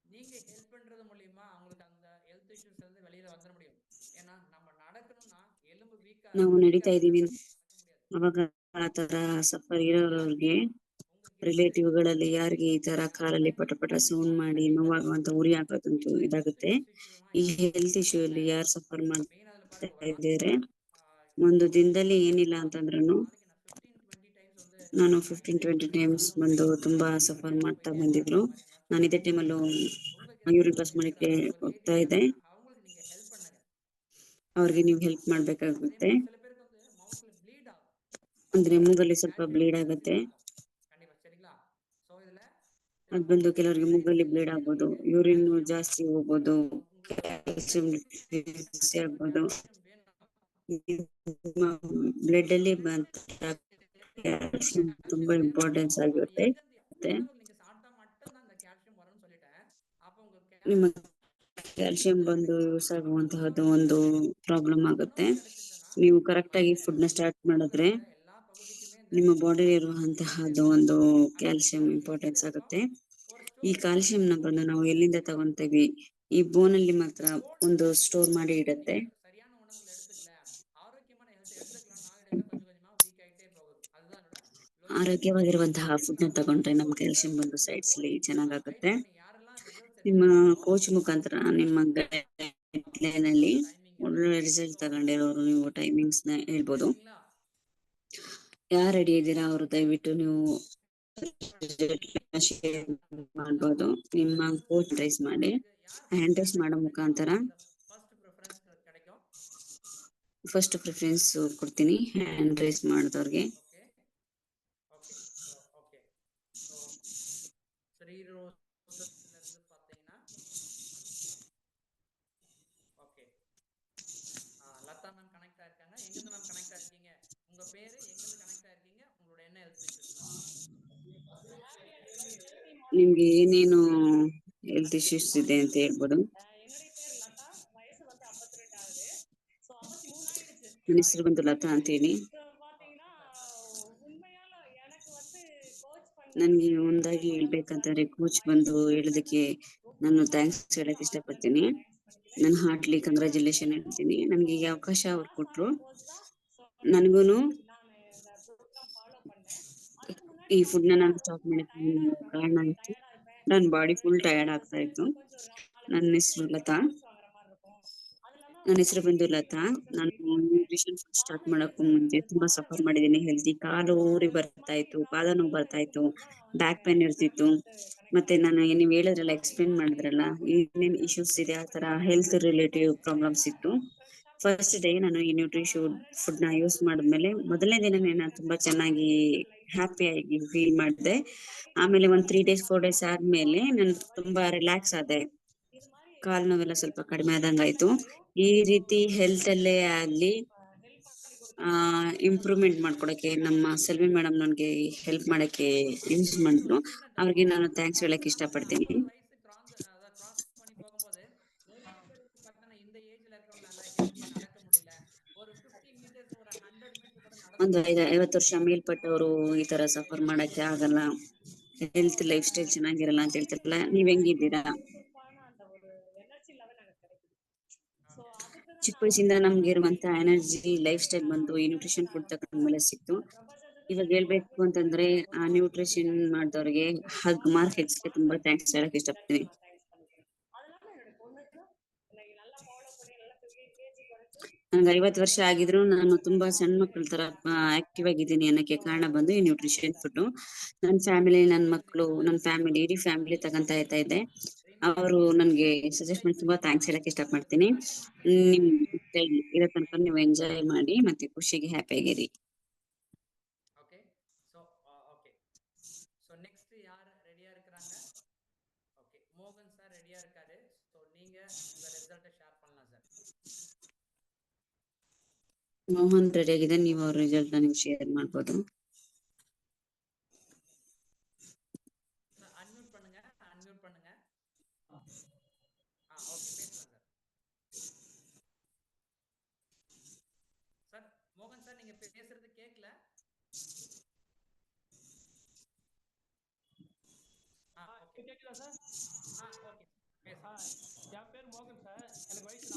B: நீங்க ஹெல்ப் பண்றது மூலியமா அவங்களுக்கு அந்த ஹெல்த் இஷ்யூஸ்ல இருந்து வெளியில வந்துட முடியும். ஏன்னா நம்ம நடக்கணும்னா எலும்பு வீக்கா
A: ನಾವು
B: வீக்கா
A: ನಡೀತಾ
B: இருந்தா
A: ಇದೀವಿ
B: நடக்க முடியாது.
A: ಅವಾಗ ಆ ತರ ಸಫರ್
B: புரியுதுங்களா?
A: ಇರೋರಿಗೆ
B: உங்க
A: ರಿಲೇಟಿವ್ ಗಳಲ್ಲಿ ಯಾರಿಗೆ ಈ ತರ ಕಾಲಲ್ಲಿ ಪಟ ಪಟ ಸೌಂಡ್ ಮಾಡಿ ನೋವಾಗುವಂತ ಉರಿ ಆಗೋದಂತೂ ಇದಾಗುತ್ತೆ. ಈ ಹೆಲ್ತ್ ಇಶ್ಯೂ ಅಲ್ಲಿ ಯಾರು ಸಫರ್ ಮಾಡ್ತಾ ಇದ್ದಾರೆ, ಒಂದು ದಿನದಲ್ಲಿ ಏನಿಲ್ಲ ಅಂತಂದ್ರೂ ನಾನು 15-20 ಟೈಮ್ಸ್ ಬಂದು ತುಂಬಾ ಸಫರ್ ಮಾಡ್ತಾ ಬಂದಿದ್ರು. ನಾನು ಇದೇ ಟೈಮಲ್ಲೂ ಯೂರಿನ್ ಪಾಸ್ ಮಾಡಕ್ಕೆ ಹೋಗ್ತಾ ಇದ್ದೆ. ಅವ್ರಿಗೆ ನೀವು ಹೆಲ್ಪ್ ಮಾಡ್ಬೇಕಾಗುತ್ತೆ. ಅಂದ್ರೆ ಮೂಗಲ್ಲಿ ಸ್ವಲ್ಪ ಬ್ಲೀಡ್ ಆಗುತ್ತೆ. ಅದ್ ಬಂದು ಕೆಲವರಿಗೆ ಮೂಗಲ್ಲಿ ಬ್ಲೀಡ್ ಆಗ್ಬೋದು, ಯೂರಿನ್ ಜಾಸ್ತಿ ಹೋಗ್ಬೋದು, ಕ್ಯಾಲ್ಸಿಯಂ ಜಾಸ್ತಿ ಆಗ್ಬೋದು. ಬ್ಲಡ್ ಅಲ್ಲಿ ಕ್ಯಾಲ್ಸಿಯಂ ತುಂಬಾ ಇಂಪಾರ್ಟೆನ್ಸ್ ಆಗಿರುತ್ತೆ. ಮತ್ತೆ ನಿಮ್ಮ ಕ್ಯಾಲ್ಸಿಯಂ ಬಂದು ಯೂಸ್ ಆಗುವಂತಹದ್ದು ಒಂದು ಪ್ರಾಬ್ಲಮ್ ಆಗುತ್ತೆ. ನೀವು ಕರೆಕ್ಟ್ ಆಗಿ ಫುಡ್ ನ ಸ್ಟಾರ್ಟ್ ಮಾಡಿದ್ರೆ ನಿಮ್ಮ ಬಾಡಿ ಇರುವಂತಹದ್ದು ಒಂದು ಕ್ಯಾಲ್ಸಿಯಂ ಇಂಪಾರ್ಟೆನ್ಸ್ ಆಗುತ್ತೆ. ಈ ಕ್ಯಾಲ್ಸಿಯಂ ನ ಬಂದು ನಾವು ಎಲ್ಲಿಂದ ತಗೊಂತೀವಿ, ಈ ಬೋನ್ ಅಲ್ಲಿ ಮಾತ್ರ ಒಂದು ಸ್ಟೋರ್ ಮಾಡಿ ಇಡುತ್ತೆ. ಆರೋಗ್ಯವಾಗಿರುವಂತಹ ಫುಡ್ ನ ತಗೊಂಡ್ರೆ ನಮ್ಮ ಕ್ಯಾಲ್ಸಿಯಂ ಬಂದು ಸೈಡ್ಸ್ ಅಲ್ಲಿ ಚೆನ್ನಾಗಾಗುತ್ತೆ. ನಿಮ್ಮ ಕೋಚ್ ಮುಖಾಂತರ ನಿಮ್ಮ ಗೈಡ್ಲೈನ್ ಅಲ್ಲಿ ಒಳ್ಳೆ ರಿಸಲ್ಟ್ ತಗೊಂಡಿರೋರು ನೀವು ಟೈಮಿಂಗ್ಸ್ ನ ಹೇಳ್ಬೋದು. ಯಾರು ರೆಡಿ ಇದ್ದೀರಾ ಅವರು ದಯವಿಟ್ಟು ನೀವು ಶೇರ್ ಮಾಡ್ಬೋದು. ನಿಮ್ಮ ಕೋಚ್ ರೈಸ್ ಮಾಡಿ, ಹ್ಯಾಂಡ್ ರೈಸ್ ಮಾಡೋ ಮುಖಾಂತರ ಫಸ್ಟ್ ಪ್ರಿಫರೆನ್ಸ್ ಕೊಡ್ತೀನಿ ಹ್ಯಾಂಡ್ ರೈಸ್ ಮಾಡಿದವ್ರಿಗೆ.
B: லதா மேம் கனெக்ட் ஆயிருக்காங்க. எங்கிருந்து மேம் கனெக்ட் ஆயிருக்கீங்க? உங்க பேரு, எங்கிருந்து கனெக்ட் ஆயிருக்கீங்க, உங்களோட என்ன ஹெல்த் இஷ்யூஸ் மேம்?
A: ನಿಮ್ಗೆ ಏನೇನು ಹೆಲ್ತ್ ಇಶ್ಯೂಸ್ ಇದೆ ಅಂತ ಹೇಳ್ಬೋದು. ನನ್ನ ಹೆಸರು ಬಂದು ಲತಾ ಅಂತ ಹೇಳಿ. ನನ್ಗೆ ಒಂದಾಗಿ ಹೇಳ್ಬೇಕಂತಂದ್ರೆ ಕೋಚ್ ಬಂದು ಹೇಳೋದಕ್ಕೆ ನಾನು ಥ್ಯಾಂಕ್ಸ್ ಹೇಳಕ್ ಇಷ್ಟಪಡ್ತೀನಿ. ನಾನು ಹಾರ್ಟ್ಲಿ ಕಂಗ್ರಾಚುಲೇಷನ್ ಹೇಳ್ತೀನಿ. ನನ್ಗೆ ಈ ಅವಕಾಶ ಅವ್ರು ಕೊಟ್ರು. ನನ್ಗೂನು ಈ ಫುಡ್ ನಾನು ಸ್ಟಾಪ್ ಮಾಡಕ್ಕೆ ಕಾರಣ ಆಯ್ತು. ನನ್ನ ಬಾಡಿ ಫುಲ್ ಟಯರ್ಡ್ ಆಗ್ತಾ ಇತ್ತು. ನನ್ನ ಹೆಸರು ಲತಾ. ನಾನು ನ್ಯೂಟ್ರಿಷನ್ ಫುಡ್ ಸ್ಟಾರ್ಟ್ ಮಾಡಕ್ಕೂ ಮುಂಚೆ ತುಂಬಾ ಸಫರ್ ಮಾಡಿದ್ದೀನಿ. ಹೆಲ್ತಿ ಕಾಲು ಊರಿ ಬರ್ತಾ ಇತ್ತು, ಪಾದ ನೋವು ಬರ್ತಾ ಇತ್ತು, ಬ್ಯಾಕ್ ಪೇನ್ ಇರ್ತಿತ್ತು. ಮತ್ತೆ ನಾನು ನೀವು ಹೇಳಿದ್ರಲ್ಲ, ಎಕ್ಸ್ಪ್ಲೇನ್ ಮಾಡಿದ್ರಲ್ಲ ಏನೇನ್ ಇಶ್ಯೂಸ್ ಇದೆ, ಆ ತರ ಹೆಲ್ತ್ ರಿಲೇಟಿವ್ ಪ್ರಾಬ್ಲಮ್ಸ್ ಇತ್ತು. ಫಸ್ಟ್ ಡೇ ನಾನು ಈ ನ್ಯೂಟ್ರಿಷನ್ ಫುಡ್ ನ ಯೂಸ್ ಮಾಡಿದ್ಮೇಲೆ ಮೊದಲನೇ ದಿನನೇ ನಾನು ತುಂಬಾ ಚೆನ್ನಾಗಿ ಹ್ಯಾಪಿಯಾಗಿ ಫೀಲ್ ಮಾಡಿದೆ. ಆಮೇಲೆ ಒಂದು 3 days 4 days ಆದ್ಮೇಲೆ ನಾನು ತುಂಬಾ ರಿಲ್ಯಾಕ್ಸ್ ಆದೆ. ಕಾಲು ನೋವೆಲ್ಲ ಸ್ವಲ್ಪ ಕಡಿಮೆ ಆದಂಗಾಯ್ತು. ಈ ರೀತಿ ಹೆಲ್ತ್ ಅಲ್ಲೇ ಆಗ್ಲಿ ಇಂಪ್ರೂವ್ಮೆಂಟ್ ಮಾಡ್ಕೊಡಕ್ಕೆ ನಮ್ಮ ಸೆಲ್ವಿ ಮೇಡಮ್ ನನಗೆ ಹೆಲ್ಪ್ ಮಾಡಕ್ಕೆ ಯೂಸ್ ಮಾಡಿದ್ರು. ಅವ್ರಿಗೆ ನಾನು ಥ್ಯಾಂಕ್ಸ್ ಹೇಳಕ್ ಇಷ್ಟಪಡ್ತೀನಿ. ಒಂದು 50 ವರ್ಷ ಮೇಲ್ಪಟ್ಟವರು ಈ ತರ ಸಫರ್ ಮಾಡಕ್ಕೆ ಆಗಲ್ಲ, ಹೆಲ್ತ್ ಲೈಫ್ ಸ್ಟೈಲ್ ಚೆನ್ನಾಗಿರಲ್ಲ ಅಂತ ಹೇಳ್ತಾರಲ್ಲ, ನೀವ್ ಹೆಂಗಿದ್ದೀರಾ? ಚಿಕ್ಕ ವಯಸ್ಸಿಂದ ನಮ್ಗೆ ಇರುವಂತ ಎನರ್ಜಿ ಲೈಫ್ ಸ್ಟೈಲ್ ಬಂದು ಈ ನ್ಯೂಟ್ರಿಷನ್ ಫುಡ್ ತಗೊಂಡ್ಮೇಲೆ ಸಿಕ್ತು. ಇವಾಗ ಹೇಳ್ಬೇಕು ಅಂತಂದ್ರೆ ಆ ನ್ಯೂಟ್ರಿಷನ್ ಮಾಡಿದವ್ರಿಗೆ ಮಾರ್ಕೆಟ್ಸ್ಗೆ ತುಂಬಾ ಥ್ಯಾಂಕ್ಸ್ ಹೇಳಕ್ ಇಷ್ಟಪಡ್ತೀನಿ. ನನ್ಗೆ 50 ವರ್ಷ ಆಗಿದ್ರು ನಾನು ತುಂಬಾ ಸಣ್ಣ ಮಕ್ಳ ತರ ಆಕ್ಟಿವ್ ಆಗಿದ್ದೀನಿ ಅನ್ನಕ್ಕೆ ಕಾರಣ ಬಂದು ಈ ನ್ಯೂಟ್ರಿಷನ್ ಫುಡ್. ನನ್ನ ಫ್ಯಾಮಿಲಿ, ನನ್ನ ಮಕ್ಕಳು, ನನ್ನ ಫ್ಯಾಮಿಲಿ, ಇಡೀ ಫ್ಯಾಮಿಲಿ ತಗೊಂತಾ ಇದ್ದೆ. ಅವರು ನನ್ಗೆ ಸಜೆಸ್ಟ್ ಮಾಡಿ ತುಂಬಾ ಥ್ಯಾಂಕ್ಸ್ ಹೇಳಕ್ ಇಷ್ಟಪಡ್ತೀನಿ. ನಿಮ್ ಇರೋ ತನಕ ನೀವು ಎಂಜಾಯ್ ಮಾಡಿ ಮತ್ತೆ ಖುಷಿಗೆ ಹ್ಯಾಪಿ ಆಗಿರಿ.
B: நெக்ஸ்ட் யார் ரெடியா இருக்காங்க? ஓகே, மோகன் சார் ரெடியா இருக்காரு. சோ நீங்க உங்க ரிசல்ட் ஷேர் பண்ணலாம் சார்.
A: ಮೋಹನ್ ರೆಡಿ ಆಗಿದೆ, ನೀವು ಅವ್ರ ರಿಸಲ್ಟ್ ನ ನೀವು ಶೇರ್ ಮಾಡ್ಬೋದು.
B: அன்மியூட் பண்ணுங்க, அன்மியூட் பண்ணுங்க. ஓகே, பேசலாம் சார். சார் மோகன் சார், நீங்க பேசுறது கேட்கல. கேக்குதா சார்? ஓகே,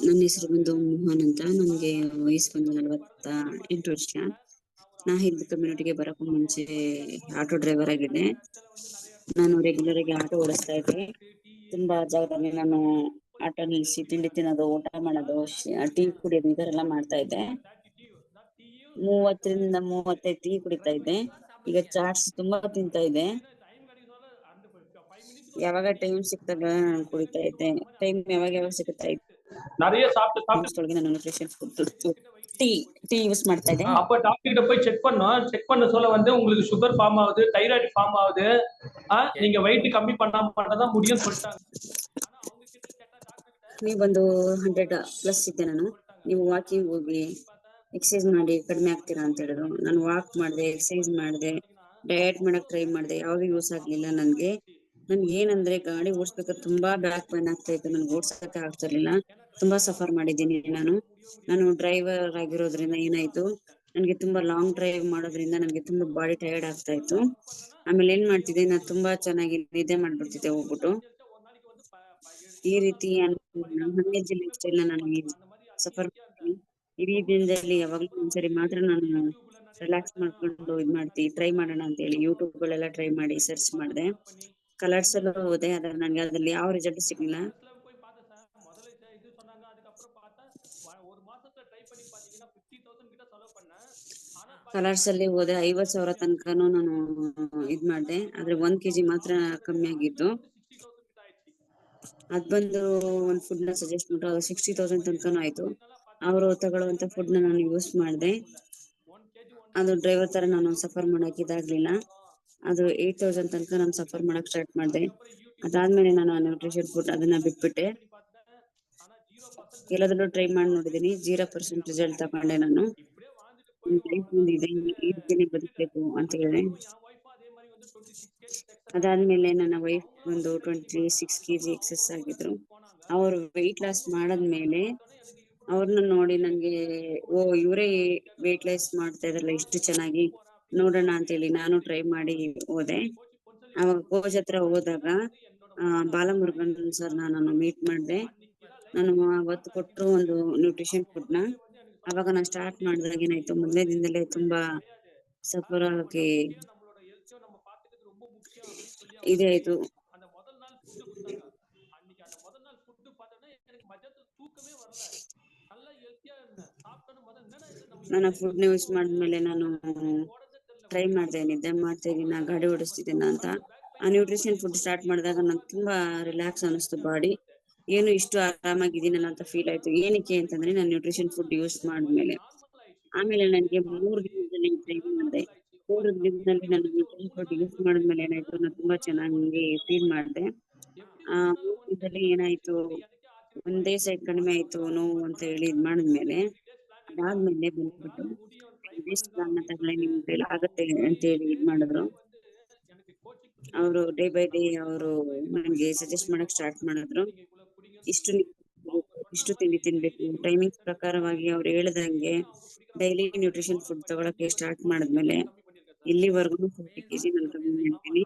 A: ನನ್ನ ಹೆಸರು ಬಂದು ಮೋಹನ್ ಅಂತ. ನನಗೆ ವಯಸ್ಸು ಬಂದು 48 ವರ್ಷ. ನಾ ಹಿಂದೂ ಕಮ್ಯುನಿಟಿಗೆ ಬರೋಕ್ಕೂ ಮುಂಚೆ ಆಟೋ ಡ್ರೈವರ್ ಆಗಿದ್ದೆ. ನಾನು ರೆಗ್ಯುಲರ್ ಆಗಿ ಆಟೋ ಓಡಿಸ್ತಾ ಇದ್ದೆ. ತುಂಬಾ ಜಾಗದಲ್ಲಿ ನಾನು ಆಟೋ ನಿಲ್ಸಿ ತಿಂಡಿ ತಿನ್ನೋದು, ಊಟ ಮಾಡೋದು, ಟೀ ಕುಡಿಯೋದು ಇದರೆಲ್ಲ ಮಾಡ್ತಾ ಇದ್ದೆ. 30-35 ಟೀ ಕುಡಿತಾ ಇದ್ದೆ. ಈಗ ಚಾಟ್ಸ್ ತುಂಬಾ ತಿಂತಾ ಇದ್ದೆ. ಯಾವಾಗ ಟೈಮ್ ಸಿಕ್ತಾಗ ನಾನು ಕುಡಿತಾ ಇದ್ದೆ. ಟೈಮ್ ಯಾವಾಗ ಸಿಗುತ್ತಾ ಇದ್ದೆ
C: நிறைய சாப்பிட்டு சாப்பிட்டு
A: ನಾನು ನ್ಯೂಟ್ರಿಷನ್ ಫುಡ್ ಟೀ யூஸ் ಮಾಡ್ತಾ ಇದ್ದೆ.
C: அப்ப டாக்டர் கிட்ட போய் செக் பண்ணோம். செக் பண்ண சொல்ல வந்து உங்களுக்கு சுகர் ஃபார்ம் ஆகுது, தைராய்டு ஃபார்ம் ஆகுது, நீங்க வெயிட் கம்மி பண்ணாதான் முடியும்னு சொல்லிட்டாங்க. ஆனா அவங்க கிட்ட கேட்டா டாக்டர் கிட்ட
A: ನೀವು ಬಂದು 100+ ಇದ್ದೆ ನಾನು. ನೀವು ವಾಕಿಂಗ್ ಹೋಗಿ ಎಕ್ಸರ್ಸೈಸ್ ಮಾಡಿ ಕಡಿಮೆ ಆಗ್ತೀರಾ ಅಂತ ಹೇಳಿದ್ರು. ನಾನು ವಾಕ್ ಮಾಡಿದೆ, ಎಕ್ಸರ್ಸೈಸ್ ಮಾಡಿದೆ, ಡಯಟ್ ಮಾಡಕ್ ಟ್ರೈ ಮಾಡಿದೆ. ಯಾವ್ದು ಯೂಸ್ ಆಗ್ಲಿಲ್ಲ ನನ್ಗೆ ಏನಂದ್ರೆ ಗಾಡಿ ಓಡಿಸ್ಬೇಕಾದ್ರೆ ತುಂಬಾ ಬ್ಯಾಕ್ ಪೇನ್ ಆಗ್ತಾ ಇತ್ತು. ನನ್ಗೆ ಓಡ್ಸಕ್ಕೆ ಆಗ್ತಿರ್ಲಿಲ್ಲ. ತುಂಬಾ ಸಫರ್ ಮಾಡಿದ್ದೀನಿ ನಾನು ಡ್ರೈವರ್ ಆಗಿರೋದ್ರಿಂದ ಏನಾಯ್ತು, ನನ್ಗೆ ತುಂಬಾ ಲಾಂಗ್ ಡ್ರೈವ್ ಮಾಡೋದ್ರಿಂದ ನನ್ಗೆ ತುಂಬಾ ಬಾಡಿ ಟಯರ್ಡ್ ಆಗ್ತಾ ಇತ್ತು. ಆಮೇಲೆ ಏನ್ ಮಾಡ್ತಿದ್ದೆ, ನಾನು ತುಂಬಾ ಚೆನ್ನಾಗಿ ನಿದ್ದೆ ಮಾಡ್ಬಿಡ್ತಿದ್ದೆ ಹೋಗ್ಬಿಟ್ಟು. ಈ ರೀತಿ ಅನ್ಹೆಲ್ದಿ ಲೈಫ್ ಸ್ಟೈಲ್ ನಾನು ಸಫರ್ ಮಾಡ್ತೀನಿ. ಇಡೀ ದಿನದಲ್ಲಿ ಯಾವಾಗ್ಲೂ ಒಂದ್ಸರಿ ಮಾತ್ರ ನಾನು ರಿಲ್ಯಾಕ್ಸ್ ಮಾಡ್ಕೊಂಡು ಟ್ರೈ ಮಾಡೋಣ ಅಂತ ಹೇಳಿ ಯೂಟ್ಯೂಬ್ ಗಳೆಲ್ಲ ಟ್ರೈ ಮಾಡಿ ಸರ್ಚ್ ಮಾಡಿದೆ. ಕಲರ್ಸ್ ಎಲ್ಲ ಹೋದೆ, ಆದ್ರೆ ನನಗೆ ಅದ್ರಲ್ಲಿ ಯಾವ ರಿಸಲ್ಟ್ ಸಿಗ್ಲಿಲ್ಲ.
C: போய் பார்த்தேன் சார். முதல்ல இது சொன்னாங்க, அதுக்கப்புறம் பார்த்தா ஒரு மாசத்துல ட்ரை பண்ணி பாத்தீங்கன்னா 50,000 கிட்ட செலவு பண்ணேன். ஆனா
A: ಕಲರ್ಸ್ ಅಲ್ಲಿ ಹೋದೆ, 50,000 ತನಕನೂ ನಾನು ಇದ್ ಮಾಡಿದೆ. ಆದ್ರೆ 1 kg ಮಾತ್ರ ಕಮ್ಮಿ ಆಗಿದ್ದು.
C: 60,000 கிட்ட ஆயிடுச்சு.
A: ಅದ್ ಬಂದು ಒಂದು ಫುಡ್ ನ ಸಜೆಸ್ಟ್ ಮಾಡಿದ್ರು, ಅದು 60,000 ತನಕನೂ ಆಯ್ತು. ಅವರು ತಗೊಳ್ಳುವಂತ ಫುಡ್ ನ ನಾನು ಯೂಸ್ ಮಾಡಿದೆ. ಅದು ಡ್ರೈವರ್ ತರ ನಾನು ಸಫರ್ ಮಾಡಕ್ ಇದಾಗ್ಲಿಲ್ಲ. ಅದು 8,000 ತನಕ ನಾನು ಸಫರ್ ಮಾಡಕ್ ಸ್ಟಾರ್ಟ್ ಮಾಡಿದೆ. ಅದಾದ್ಮೇಲೆ ನಾನು ನ್ಯೂಟ್ರಿಷನ್ ಫುಡ್ ಅದನ್ನ ಬಿಟ್ಬಿಟ್ಟೆ. ಎಲ್ಲದರಲ್ಲೂ ಟ್ರೈ ಮಾಡಿ ನೋಡಿದೀನಿ, 0% ರಿಸಲ್ಟ್ ತಗೊಂಡೆ ನಾನು. ಲೈಫ್ ಮುಂದಿದೆ, ಈ ರೀತಿನೇ ಬದುಕಬೇಕು ಅಂತ ಹೇಳಿದೆ. ಅದಾದ್ಮೇಲೆ ನನ್ನ ವೈಫ್ ಒಂದು 26 kg ಎಕ್ಸಸ್ ಆಗಿದ್ರು. ಅವರು ವೆಯ್ಟ್ ಲಾಸ್ ಮಾಡಾದ್ಮೇಲೆ ಅವ್ರನ್ನ ನೋಡಿ ನನ್ಗೆ ಇವರೇ ವೆಯ್ಟ್ ಲಾಸ್ ಮಾಡ್ತಾ ಇದ್ರಲ್ಲ ಇಷ್ಟು ಚೆನ್ನಾಗಿ, ನೋಡೋಣ ಅಂತೇಳಿ ನಾನು ಟ್ರೈ ಮಾಡಿ ಹೋದೆ. ಅವಾಗ ಕೋಚ್ ಹತ್ರ ಹೋದಾಗ ಬಾಲಮುರುಗನ್ ಸರ್ ನಾನು ಮೀಟ್ ಮಾಡಿದೆ. ನಾನು ಅವತ್ತು ಕೊಟ್ಟರು ಒಂದು ನ್ಯೂಟ್ರಿಷನ್ ಫುಡ್ ನ. ಅವಾಗ ನಾನು ಸ್ಟಾರ್ಟ್ ಮಾಡಿದಾಗ ಏನಾಯ್ತು, ಮೊದಲನೇ ದಿನದಲ್ಲೇ ತುಂಬಾ ಸಫರ್ ಆಗಿ ಇದೇ ಆಯ್ತು. ನಾನು ಫುಡ್ ನ ಯೂಸ್ ಮಾಡಿದ್ಮೇಲೆ ನಾನು ಟ್ರೈ ಮಾಡಿದೆ, ನಿದ್ದೆ ಮಾಡ್ತಾ ಇದೀನ, ಗಾಡಿ ಓಡಿಸ್ತಿದ್ದೀನ ಅಂತ. ಆ ನ್ಯೂಟ್ರಿಷನ್ ಫುಡ್ ಸ್ಟಾರ್ಟ್ ಮಾಡಿದಾಗ ನಂಗೆ ತುಂಬಾ ರಿಲ್ಯಾಕ್ಸ್ ಅನಿಸ್ತು ಬಾಡಿ. ಏನು ಇಷ್ಟು ಆರಾಮಾಗಿದ್ದೀನಲ್ಲ ಅಂತ ಫೀಲ್ ಆಯ್ತು. ಏನಕ್ಕೆ ಅಂತಂದ್ರೆ ನಾನು ನ್ಯೂಟ್ರಿಷನ್ ಫುಡ್ ಯೂಸ್ ಮಾಡಿದ್ಮೇಲೆ. ಆಮೇಲೆ ನನಗೆ 3 ದಿನದಲ್ಲಿ ಟ್ರೈ ಮಾಡಿದೆ. 3 ದಿನದಲ್ಲಿ ನಾನು ನ್ಯೂಟ್ರಿಷನ್ ಫುಡ್ ಯೂಸ್ ಮಾಡಿದ್ಮೇಲೆ ಏನಾಯ್ತು, ನಾನು ತುಂಬಾ ಚೆನ್ನಾಗಿ ಫೀಲ್ ಮಾಡಿದೆ. 3 ದಿನದಲ್ಲಿ ಏನಾಯ್ತು, ಒಂದೇ ಸೈಡ್ ಕಡಿಮೆ ಆಯ್ತು ನೋವು ಅಂತ ಹೇಳಿ ಇದ್ ಮಾಡಿದ್ಮೇಲೆ, ಅದಾದ್ಮೇಲೆ ಬಂದ್ಬಿಟ್ಟು ತಗೊಳ್ಳಿ ನಿಮ್ ಕೈಲಿ ಆಗತ್ತೆ ಅಂತ ಹೇಳಿ ಇದ್ ಮಾಡಿದ್ರು. ಅವರು ಡೇ ಬೈ ಡೇ ಅವರು ನನಗೆ ಸಜೆಸ್ಟ್ ಮಾಡಕ್ ಸ್ಟಾರ್ಟ್ ಮಾಡಿದ್ರು. ಇಷ್ಟು ತಿಂಡಿ ತಿನ್ಬೇಕು, ಟೈಮಿಂಗ್ಸ್ ಪ್ರಕಾರವಾಗಿ ಅವ್ರು ಹೇಳ್ದಂಗೆ ಡೈಲಿ ನ್ಯೂಟ್ರಿಷನ್ ಫುಡ್ ತಗೊಳಕ್ಕೆ ಸ್ಟಾರ್ಟ್ ಮಾಡಿದ್ಮೇಲೆ ಇಲ್ಲಿವರೆಗೂ 40 kg ನಾನು ಕಮ್ಮಿ ಮಾಡಿದ್ದೀನಿ.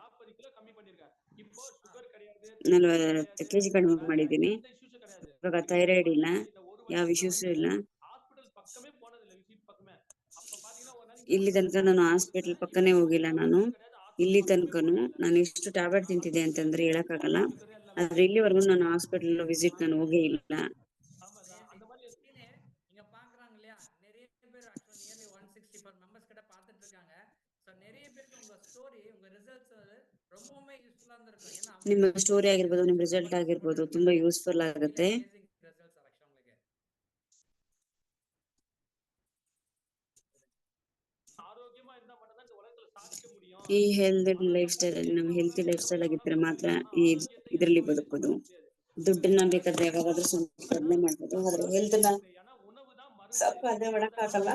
A: 40 kg ಕಡಿಮೆ ಮಾಡಿದ್ದೀನಿ. ಇವಾಗ ಥೈರಾಯ್ಡ್ ಇಲ್ಲ, ಯಾವ ಇಶ್ಯೂಸ್ ಇಲ್ಲ. ಇಲ್ಲಿ ತನಕ ನಾನು ಹಾಸ್ಪಿಟಲ್ ಪಕ್ಕನೇ ಹೋಗಿಲ್ಲ. ನಾನು ಇಲ್ಲಿ ತನಕನು ನಾನು ಎಷ್ಟು ಟ್ಯಾಬ್ಲೆಟ್ ತಿಂತಿದ್ದೆ ಅಂತಂದ್ರೆ ಹೇಳಕ್ಕಾಗಲ್ಲ. ಆದ್ರೆ ಇಲ್ಲಿವರೆಗೂ ನಾನು ಹಾಸ್ಪಿಟಲ್ ವಿಸಿಟ್ ನಾನು ಹೋಗೇ ಇಲ್ಲ.
B: இங்க பாக்குறாங்க இல்லையா, நிறைய பேர் ஆக்சுவலா நியர்லி 164 மெம்பர்ஸ் கிட்ட பார்த்துட்டு இருக்காங்க. சோ நிறைய பேருக்கு உங்க ஸ்டோரி, உங்க ரிசல்ட்ஸ் ரொம்பவே யூஸ்ஃபுல்லா இருந்திருக்கும். ஏன்னா
A: ನಿಮ್ಮ ಸ್ಟೋರಿ ಆಗಿರ್ಬೋದು, ನಿಮ್ಮ ರಿಸಲ್ಟ್ ಆಗಿರ್ಬೋದು ತುಂಬಾ ಯೂಸ್ಫುಲ್ ಆಗುತ್ತೆ. ಈ ಹೆಲ್ತ್ ಲೈಫ್ ಸ್ಟೈಲ್ ಅಲ್ಲಿ ನಾವು ಹೆಲ್ತಿ ಲೈಫ್ ಸ್ಟೈಲ್ ಆಗಿದ್ರೆ ಮಾತ್ರ ಇದರಲ್ಲಿ ಬದುಕೋದು. ದುಡ್ಡನ್ನ ಬೇಕಾದ್ರೆ ಯಾವಾಗಾದ್ರೂ ಸಂಪಾದನೆ ಮಾಡ್ಬೋದು, ಆದ್ರೆ ಹೆಲ್ತ್ ನ ಸಂಪಾದನೆ ಮಾಡಕ್ಕಾಗಲ್ಲ.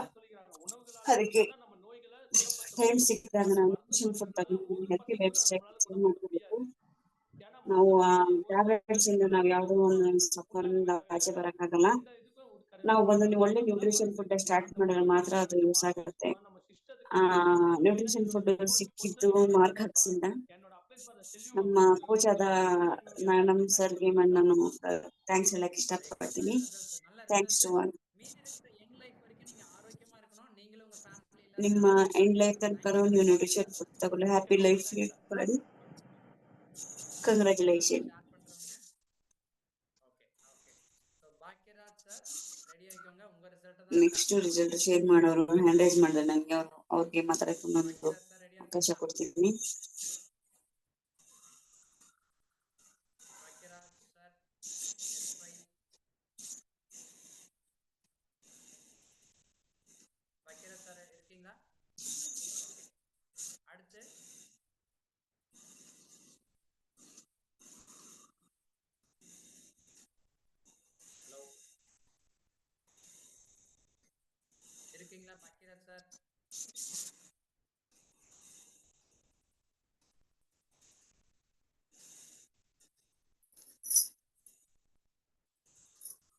A: ಅದಕ್ಕೆ ಟೈಮ್ ಸಿಕ್ಕಿದಾಗ ನಾವು ನ್ಯೂಟ್ರಿಷನ್ ಫುಡ್ ತಗೊಂಡು ಹೆಲ್ತಿ ಲೈಫ್ ಸ್ಟೈಲ್ ಮಾಡ್ಕೋಬೇಕು. ನಾವು ಟ್ಯಾಬ್ಲೆಟ್ಸ್ ಇಂದ ನಾವು ಯಾವುದೋ ಒಂದು ಸಫರಿಂದ ಆಚೆ ಬರಕ್ಕಾಗಲ್ಲ. ನಾವು ಬಂದು ಒಳ್ಳೆ ನ್ಯೂಟ್ರಿಷನ್ ಫುಡ್ ಸ್ಟಾರ್ಟ್ ಮಾಡಿದ್ರೆ ಮಾತ್ರ ಅದು ಯೂಸ್ ಆಗುತ್ತೆ. ನ್ಯೂಟ್ರಿಷನ್ ಫುಡ್ ಸಿಕ್ಕಿದ್ದು ಮಾರ್ಕ್ ಹಾಕ್ಸಿಂದ ನಮ್ಮ ಕೋಚ್ ಆದ ನಮ್ ಸರ್ಗೆ ನಾನು ಥ್ಯಾಂಕ್ಸ್ ಹೇಳಕ್ ಇಷ್ಟಪಡ್ತೀನಿ. Thanks to all.
B: மீதி இருக்கிற யங் லைஃப் வரைக்கும் நீங்க ஆரோக்கியமா இருக்கணும். நீங்களும் உங்க ஃபேமிலில
A: ನಿಮ್ಮ ಎಂಡ್ ಲೈಫ್ ತನಕ ನೀವು ನ್ಯೂಟ್ರಿಷನ್ ಫುಡ್ ತಗೊಳ್ಳಿ, ಹ್ಯಾಪಿ ಲೈಫ್ ಲೀಡ್ ಮಾಡಿ. ಕಂಗ್ರಾಚುಲೇಷನ್.
B: ಸ್ಟಾರ್ಟ್ பண்றவங்க. Okay okay. So Bhagyaraj sir ready ஆயிக்கோங்க. உங்க ரிசல்ட் தான்
A: ನೆಕ್ಸ್ಟ್ ರಿಸಲ್ಟ್ ಶೇರ್ ಮಾಡೋರು ಹ್ಯಾಂಡ್ ರೈಸ್ ಮಾಡಿದ್ರೆ ನನಗೆ ಅವ್ರಿಗೆ ಮಾತಾಡಕ್ಕೆ ಒಂದು
B: பாக்கியராஜ் சார் ரெடியா
A: ಅವಕಾಶ
B: இருக்கீங்களா?
A: ಕೊಡ್ತೀನಿ.
B: Bhagyaraj sir S5 Bhagyaraj sir இருக்கீங்களா? ஓகே. அடுத்து ஹலோ இருக்கீங்களா பாக்கியராஜ் சார்?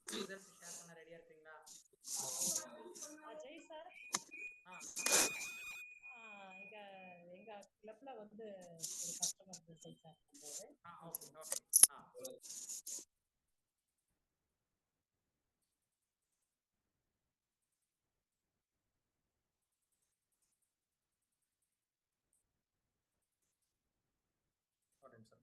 B: ரிசல்ட் ஷேர் பண்ண ரெடியா இருக்கீங்களா?
D: அஜய் சார்,
B: ஆ
D: இங்க எங்க கிளப்ல வந்து ஒரு கஸ்டமர் ரிசல்ட் ஷேர் பண்றாரு.
B: Okay okay. ஒரு நிமிஷம்.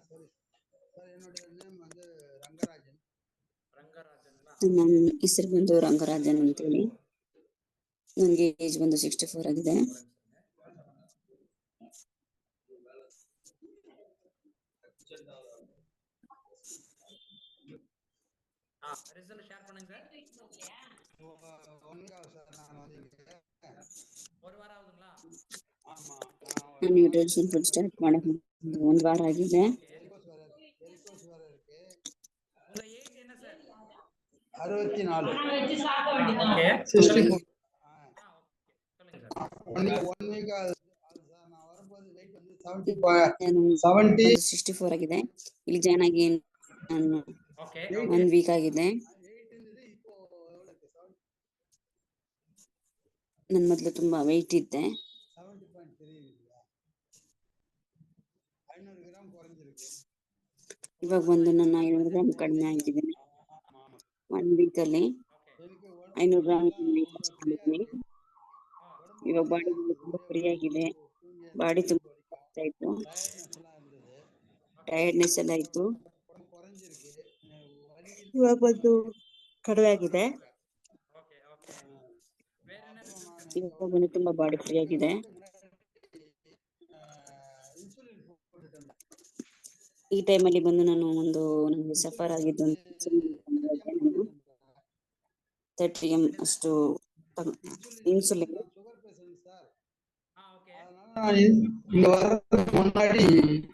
E: ಸರಿ ಸರ್, என்னுடைய ನೇಮ್ வந்து ರಂಗರಾಜನ್.
B: ರಂಗರಾಜನ್ವಾ?
A: ನನ್ನ ಹೆಸರು ಬಂದು ರಂಗರಾಜನ್ ಅಂತೇಳಿ. ನನಗೆ ಏಜ್ ಬಂದು 64 ಆಗಿದೆ.
B: ரிசல்ட் ஷேர் பண்ணுங்க சார்.
E: 1 வீக் ஆகுது சார், நான் வந்து இங்க.
B: ஒரு வாரம் ஆகுதுங்களா?
E: ஆமா,
A: ನಾನು ನ್ಯೂಟ್ರಿಷನ್ ಫುಡ್ ಸ್ಟಾರ್ಟ್ ಮಾಡಕ್ಕೆ ಒಂದು ವಾರ ಆಗಿದೆ.
E: வெரிகோஸ் வேற இருக்கு.
B: உங்க ஏஜ் என்ன சார்?
E: 64.
B: ஓகே.
E: 64.
B: சொல்லுங்க சார்.
E: 1 வீக் ஆகுது சார். நான் வரும்போது வெயிட் வந்து
A: 64 ಆಗಿದೆ. ಇಲ್ಲಿ ಜಾಯ್ನ್ ಆಗಿ ನಾನು
B: ಓಕೆ
A: 1 ವೀಕ್ ಆಗಿದೆ.
E: இப்போ எவ்வளவு இருக்கு?
A: ನನ್ನ ಮೊದಲು ತುಂಬಾ ವೆಯ್ಟ್ ಇದ್ದೆ.
E: 70.3 இல்லையா? 500 ಗ್ರಾಮ್ குறைஞ்சிருக்கு.
A: ಇವಾಗ ಬಂದು ನನ್ನ 500 ಗ್ರಾಮ್ ಕಡಿಮೆ ಆಗಿದ್ದೀನಿ. 1 ವೀಕ್ ಅಲ್ಲಿ 500 ಗ್ರಾಮ್ ಮಾಡಿದ್ದೀನಿ. ಇವಾಗ ಬಾಡಿ ತುಂಬಾ ಫ್ರೀ ಆಗಿದೆ. ಬಾಡಿ ತುಂಬಾ ಇತ್ತು, ಟೈರ್ಡ್ನೆಸ್ ಎಲ್ಲ ಇತ್ತು.
E: குறைஞ்சிருக்கு.
A: ಇವಾಗ ಬಂದು ಕಡಿಮೆ ಆಗಿದೆ.
B: Okay okay. ಬೇರೆ ಏನಾದ್ರು
A: ಇವಾಗ ಬಂದು ತುಂಬಾ ಬಾಡಿ ಫ್ರೀ ಆಗಿದೆ.
E: ಇನ್ಸುಲಿನ್ போட்டுட்டேன்.
A: ಈ ಟೈಮಲ್ಲಿ ಬಂದು ನಾನು ನನಗೆ ಸಫರ್ ಆಗಿದ್ದು 30 mg ಅಷ್ಟು insulin.
E: Sugar patient sir.
B: Okay.
E: அதனால இங்க வரதுக்கு முன்னாடி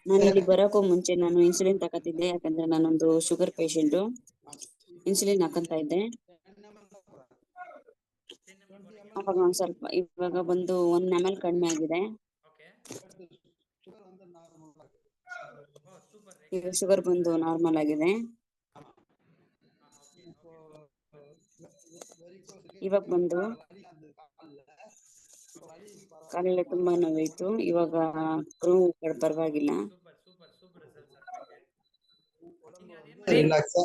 A: ನಾನು ಇಲ್ಲಿ ಬರೋಕ್ಕೂ ಮುಂಚೆ ನಾನು ಇನ್ಸುಲಿನ್ ತಗೋತಿದ್ದೆ, ಯಾಕಂದ್ರೆ ನಾನೊಂದು ಶುಗರ್ ಪೇಷಂಟು. ಇನ್ಸುಲಿನ್ ಹಾಕಂತ ಇದ್ದೆ. ಅವಾಗ ಒಂದ್ ಸ್ವಲ್ಪ ಇವಾಗ ಬಂದು 1 ml ಕಡಿಮೆ ಆಗಿದೆ.
B: ಓಕೆ.
E: சுகர் வந்து நார்மல்.
B: ಓ ಸೂಪರ್.
A: ಈಗ ಶುಗರ್ ಬಂದು ನಾರ್ಮಲ್ ಆಗಿದೆ. ಇವಾಗ ಬಂದು ಕಾಲೆಲ್ಲ ತುಂಬಾ ನೋವಿತ್ತು. ಇವಾಗ ಪರವಾಗಿಲ್ಲ.
B: Super super super result sir.
E: Relax.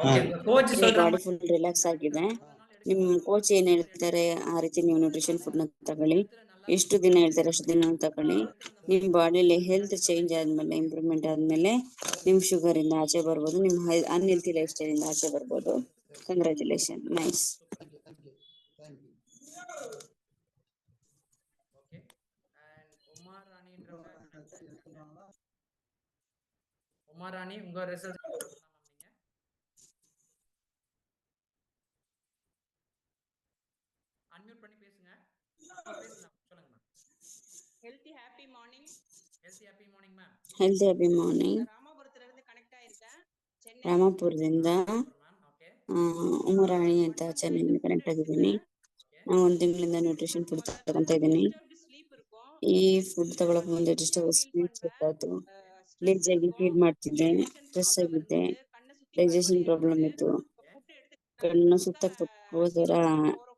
B: Okay. Coach
A: ಈಗ
B: சொல்ற
A: ಬಾಡಿ ಫುಲ್ ರಿಲ್ಯಾಕ್ಸ್ ಆಗಿದೆ. ನಿಮ್ ಕೋಚ್ ಏನ್ ಹೇಳ್ತಾರೆ ಆ ರೀತಿ ನೀವು ನ್ಯೂಟ್ರಿಷನ್ ಫುಡ್ ನ ತಗೊಳ್ಳಿ. ಎಷ್ಟು ದಿನ ಹೇಳ್ತಾರೆ ಅಷ್ಟು ದಿನ ತಗೊಳ್ಳಿ. ನಿಮ್ ಬಾಡಿಲಿ ಹೆಲ್ತ್ ಚೇಂಜ್ ಆದ್ಮೇಲೆ, ಇಂಪ್ರೂವ್ಮೆಂಟ್ ಆದ್ಮೇಲೆ ನಿಮ್ ಶುಗರ್ ಇಂದ ಆಚೆ ಬರ್ಬೋದು, ನಿಮ್ ಅನ್ಹೆಲ್ತಿ ಲೈಫ್ ಸ್ಟೈಲ್ ಇಂದ ಆಚೆ ಬರ್ಬೋದು. Congratulation, nice.
B: ಓಕೆ. ಅಂಡ್ ಉಮಾರಾಣಿன்றவங்க உமாராணி உங்க ரிசல்ட் சொல்லலாம் நீங்க. அன்மியூட் பண்ணி பேசுங்க. பேசலாம், சொல்லுங்க ma'am.
D: Healthy happy morning.
B: Healthy happy morning ma'am.
A: Healthy happy morning.
D: ராமாபுரத்துல இருந்து கனெக்ட் ஆயிருக்கேன். சென்னை
A: ರಾಮಾಪುರದಿಂದ ಉಮರಾಣಿ ಅಂತ ಚೆನ್ನೈಯಿಂದ ಕನೆಕ್ಟ್ ಆಗಿದ್ದೀನಿ. ನಾನು 1 ತಿಂಗಳಿಂದ ನ್ಯೂಟ್ರಿಷನ್ ಫುಡ್ ತಗೊಂತ ಇದ್ದೀನಿ.
D: ಸ್ಲೀಪ್ இருக்கும்.
A: ಈ ಫುಡ್ ತಗೊಳಕ್ ಮುಂದೆ ಡಿಸ್ಟರ್ಬ್ ಇತ್ತು. ಲೇಜ್ ಆಗಿ ಫೀಲ್ ಮಾಡ್ತಿದ್ದೆ, ಸ್ಟ್ರೆಸ್ ಆಗಿದ್ದೆ, ಡೈಜೆಷನ್ ಪ್ರಾಬ್ಲಮ್ ಇತ್ತು, ಕಣ್ಣು ಸುತ್ತ ತರ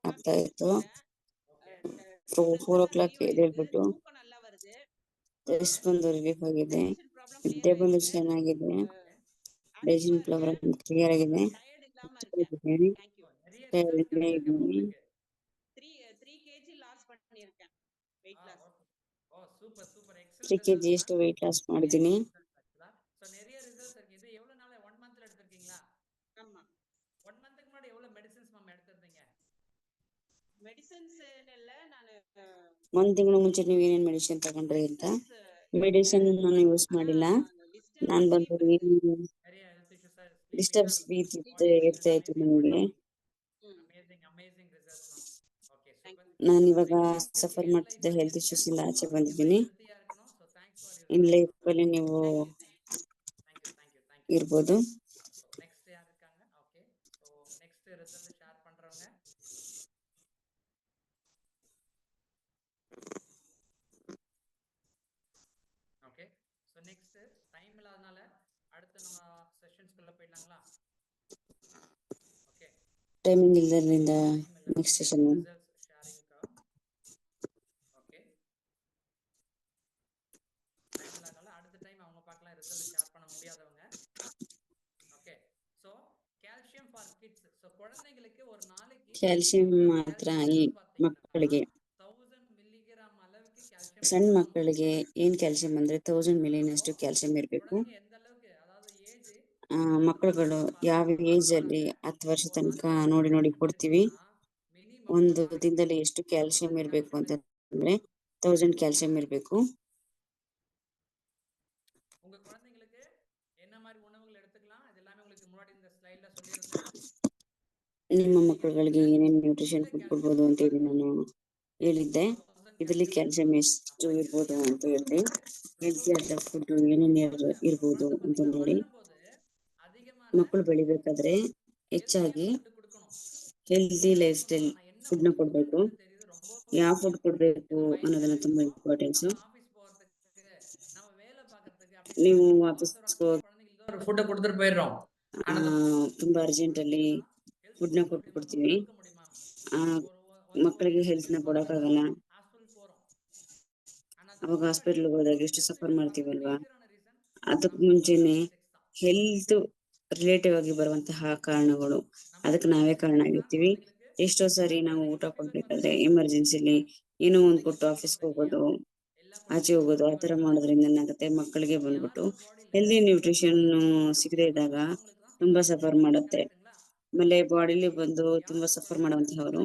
A: ಆಗ್ತಾ ಇತ್ತು. 4 o'clock ಎದ್ದೇಳ್ಬಿಟ್ಟು ಟೆಸ್ಟ್ ಬಂದು ರಿಲೀಫ್ ಆಗಿದೆ,
F: ಡೈಜೆಷನ್ ಪ್ರಾಬ್ಲಮ್
A: ನಿದ್ದೆ
F: ಕ್ಲಿಯರ್
A: ಬಂದು
F: ಆயிருக்கு.
A: ಚೆನ್ನಾಗಿದೆ,
F: ஆக்டிவா
A: ಡೈಜೆಷನ್
F: இருக்கேன்.
A: ಪ್ರಾಬ್ಲಮ್ ಕ್ಲಿಯರ್ ಆಗಿದೆ,
F: டயர்ட் இல்லாம இருக்கேன். Thank you.
B: நிறைய
A: tired
B: ரிசல்ட்ஸ்
A: இல்ல
B: கிடைச்சிருக்கு அப்போ
A: ಇದ್ದೀನಿ.
B: உங்களுக்கு.
F: 3 kg லாஸ் பண்ணியிருக்கேன். Weight loss.
B: Oh super super
A: 3
B: excellent
A: kg
B: results
A: ಎಷ್ಟು weight loss ಮಾಡಿದ್ದೀನಿ.
B: சோ நிறைய ரிசல்ட்ஸ் இருக்கு. இது எவ்வளவு நாள் 1 மந்த்ல எடுத்திருக்கீங்களா?
F: ஆமா.
B: 1 மந்த்க்கு முன்னாடி எவ்வளவு மெடிசின்ஸ் மேம் எடுத்திருந்தீங்க?
F: மெடிசின்ஸ் இல்ல, ನಾನು
A: 1 ತಿಂಗಳು ಮುಂಚೆ ನೀವು ಏನೇನ್ ಮೆಡಿಸಿನ್ ತಗೊಂಡ್ರಿ ಅಂತ. ಮೆಡಿಸಿನ್ ನಾನು ಯೂಸ್ ಮಾಡಿಲ್ಲ. ನಾನು ಬಂದು
B: நிறைய ಹೆಲ್ತ್ ಇಶ್ಯೂಸ್
A: ಡಿಸ್ಟರ್ಬ್ಸ್ ಇರ್ತಾ ಇತ್ತು ನನಗೆ.
B: Amazing amazing results ma'am. Okay super.
A: ನಾನು ಇವಾಗ ಸಫರ್ ಮಾಡ್ತಿದ್ದ ಹೆಲ್ತ್ ಇಶ್ಯೂಸ್ ಇಂದ ಆಚೆ ಬಂದಿದ್ದೀನಿ.
B: ಹೆಲ್ತಿಯಾ இருக்கணும். So thanks for your
A: in life ಅಲ್ಲಿ ನೀವು
B: ಥ್ಯಾಂಕ್ ಯು
A: ಇರ್ಬೋದು.
B: ನೆಕ್ಸ್ಟ್ ಯಾರು இருக்காங்க? Okay so next result share பண்றவங்க. ஓகே சோ நெக்ஸ்ட் டைம் இல்லாதனால அடுத்து நம்ம செஷன்ஸ்க்குள்ள போயிடலாங்களா? ஓகே
A: ಟೈಮಿಂಗ್ ಇಲ್ಲದ್ರಿಂದ next session.
B: Results sharing okay time இல்லாதனால அடுத்த டைம் அவங்க பார்க்கலாம், ரிசல்ட் ஷேர் பண்ண முடியாதவங்க. Okay so calcium for kids. So குழந்தைகளுக்கு ஒரு நாளைக்கு
A: ಕ್ಯಾಲ್ಸಿಯಂ ಮಾತ್ರ ಈ ಮಕ್ಕಳಿಗೆ,
B: 1000 ಮಿಲಿಗ್ರಾಮ್ அளவுக்கு கால்சியம்
A: ಸಣ್ಣ ಮಕ್ಕಳಿಗೆ ಏನ್ ಕ್ಯಾಲ್ಸಿಯಂ ಅಂದ್ರೆ 1000 ಮಿಲಿಯನ್ ಅಷ್ಟು ಕ್ಯಾಲ್ಸಿಯಂ ಇರಬೇಕು.
B: குழந்தைங்க எந்த அளவுக்கு அதாவது ಏಜ್
A: ಮಕ್ಕಳುಗಳು ಯಾವ ಏಜ್ ಅಲ್ಲಿ 10 ವರ್ಷ ತನಕ ನೋಡಿ ಕೊಡ್ತೀವಿ. ಒಂದು ದಿನದಲ್ಲಿ ಎಷ್ಟು ಕ್ಯಾಲ್ಸಿಯಂ ಇರಬೇಕು ಅಂತಂದ್ರೆ 1000 ಕ್ಯಾಲ್ಸಿಯಂ ಇರಬೇಕು.
B: உங்க குழந்தைகளுக்கு என்ன மாதிரி உணவுகள் எடுத்துக்கலாம் இது எல்லாமே உங்களுக்கு முன்னாடி இந்த ஸ்லைಡ್ல சொல்லியிருந்தேன்.
A: ನಿಮ್ಮ ಮಕ್ಕಳುಗಳಿಗೆ ಏನೇನು ನ್ಯೂಟ್ರಿಷನ್ ಫುಡ್ ಕೊಡ್ಬೋದು ಅಂತ ಹೇಳಿ ನಾನು ಹೇಳಿದ್ದೆ. ಇದರಲ್ಲಿ ಕ್ಯಾಲ್ಸಿಯಂ ಎಷ್ಟು ಇರ್ಬೋದು ಅಂತ ಹೇಳಿದೆ. ಹೆಲ್ತಿ ಆದ ಫುಡ್ ಏನೇನು ಇರ್ಬೋದು ಅಂತ ನೋಡಿ. ಮಕ್ಕಳು ಬೆಳಿಬೇಕಾದ್ರೆ ಹೆಚ್ಚಾಗಿ ಹೆಲ್ತಿ ಲೈಫ್ ಸ್ಟೈಲ್ ಫುಡ್ ನ ಕೊಡ್ಬೇಕು. ಯಾವ ಫುಡ್ ಕೊಡ್ಬೇಕು ಅನ್ನೋದನ್ನ ತುಂಬಾ ಇಂಪಾರ್ಟೆನ್ಸ್. ನೀವು ಆಫೀಸ್ಗೆ
B: ஒரு ஃபுட் கொடுத்துட்டு போயிடுறோம்.
A: ತುಂಬಾ ಅರ್ಜೆಂಟ್ ಅಲ್ಲಿ ಫುಡ್ ನ ಕೊಟ್ಬಿಡ್ತೀವಿ. ಮಕ್ಕಳಿಗೆ ಹೆಲ್ತ್ ನ ಕೊಡಕ್ಕಾಗಲ್ಲ. ಅವಾಗ ಹಾಸ್ಪಿಟಲ್ ಹೋದಾಗ ಎಷ್ಟು ಸಫರ್ ಮಾಡ್ತೀವಲ್ವಾ. ಅದಕ್ ಮುಂಚೆನೆ ಹೆಲ್ತ್ ರಿಲೇಟಿವ್ ಆಗಿ ಬರುವಂತಹ ಕಾರಣಗಳು, ಅದಕ್ಕೆ ನಾವೇ ಕಾರಣ ಆಗಿರ್ತೀವಿ. ಎಷ್ಟೋ ಸಾರಿ ನಾವು ಊಟ ಕೊಡ್ಬೇಕಾದ್ರೆ ಎಮರ್ಜೆನ್ಸಿಲಿ ಏನೋ ಒಂದ್ ಕೊಟ್ಟು ಆಫೀಸ್ಗೆ ಹೋಗೋದು, ಆಚೆ ಹೋಗೋದು, ಆತರ ಮಾಡೋದ್ರಿಂದ ಏನಾಗುತ್ತೆ, ಮಕ್ಕಳಿಗೆ ಬಂದ್ಬಿಟ್ಟು ಹೆಲ್ದಿ ನ್ಯೂಟ್ರಿಷನ್ ಸಿಗದೆ ಇದ್ದಾಗ ತುಂಬಾ ಸಫರ್ ಮಾಡುತ್ತೆ. ಆಮೇಲೆ ಬಾಡಿಲಿ ಬಂದು ತುಂಬಾ ಸಫರ್ ಮಾಡುವಂತಹವರು